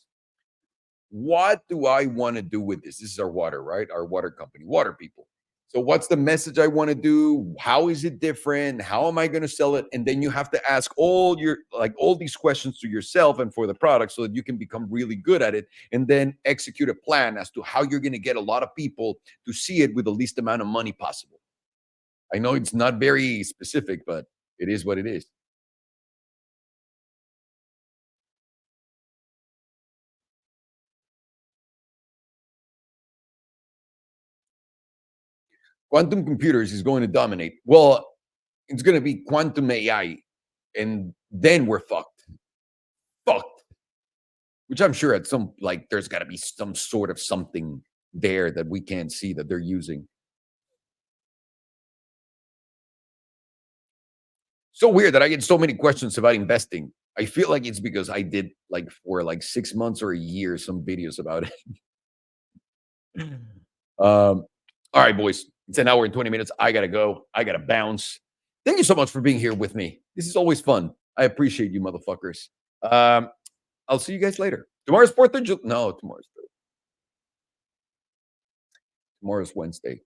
What do I want to do with this? This is our water, right? Our water company, water people. So, what's the message I want to do? How is it different? How am I going to sell it? And then you have to ask all these questions to yourself and for the product so that you can become really good at it and then execute a plan as to how you're going to get a lot of people to see it with the least amount of money possible. I know it's not very specific, but it is what it is. Quantum computers is going to dominate. Well, it's going to be quantum AI, and then we're fucked. Fucked. Which I'm sure at some like there's got to be some sort of something there that we can't see that they're using. So weird that I get so many questions about investing. I feel like it's because I did like for like 6 months or a year some videos about it. All right, boys. It's an hour and 20 minutes. I gotta go. I gotta bounce. Thank you so much for being here with me. This is always fun. I appreciate you, motherfuckers. Um, I'll see you guys later. Tomorrow's 4th of July. No, tomorrow's Wednesday.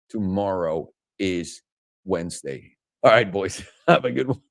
Tomorrow is Wednesday. All right, boys. Have a good one.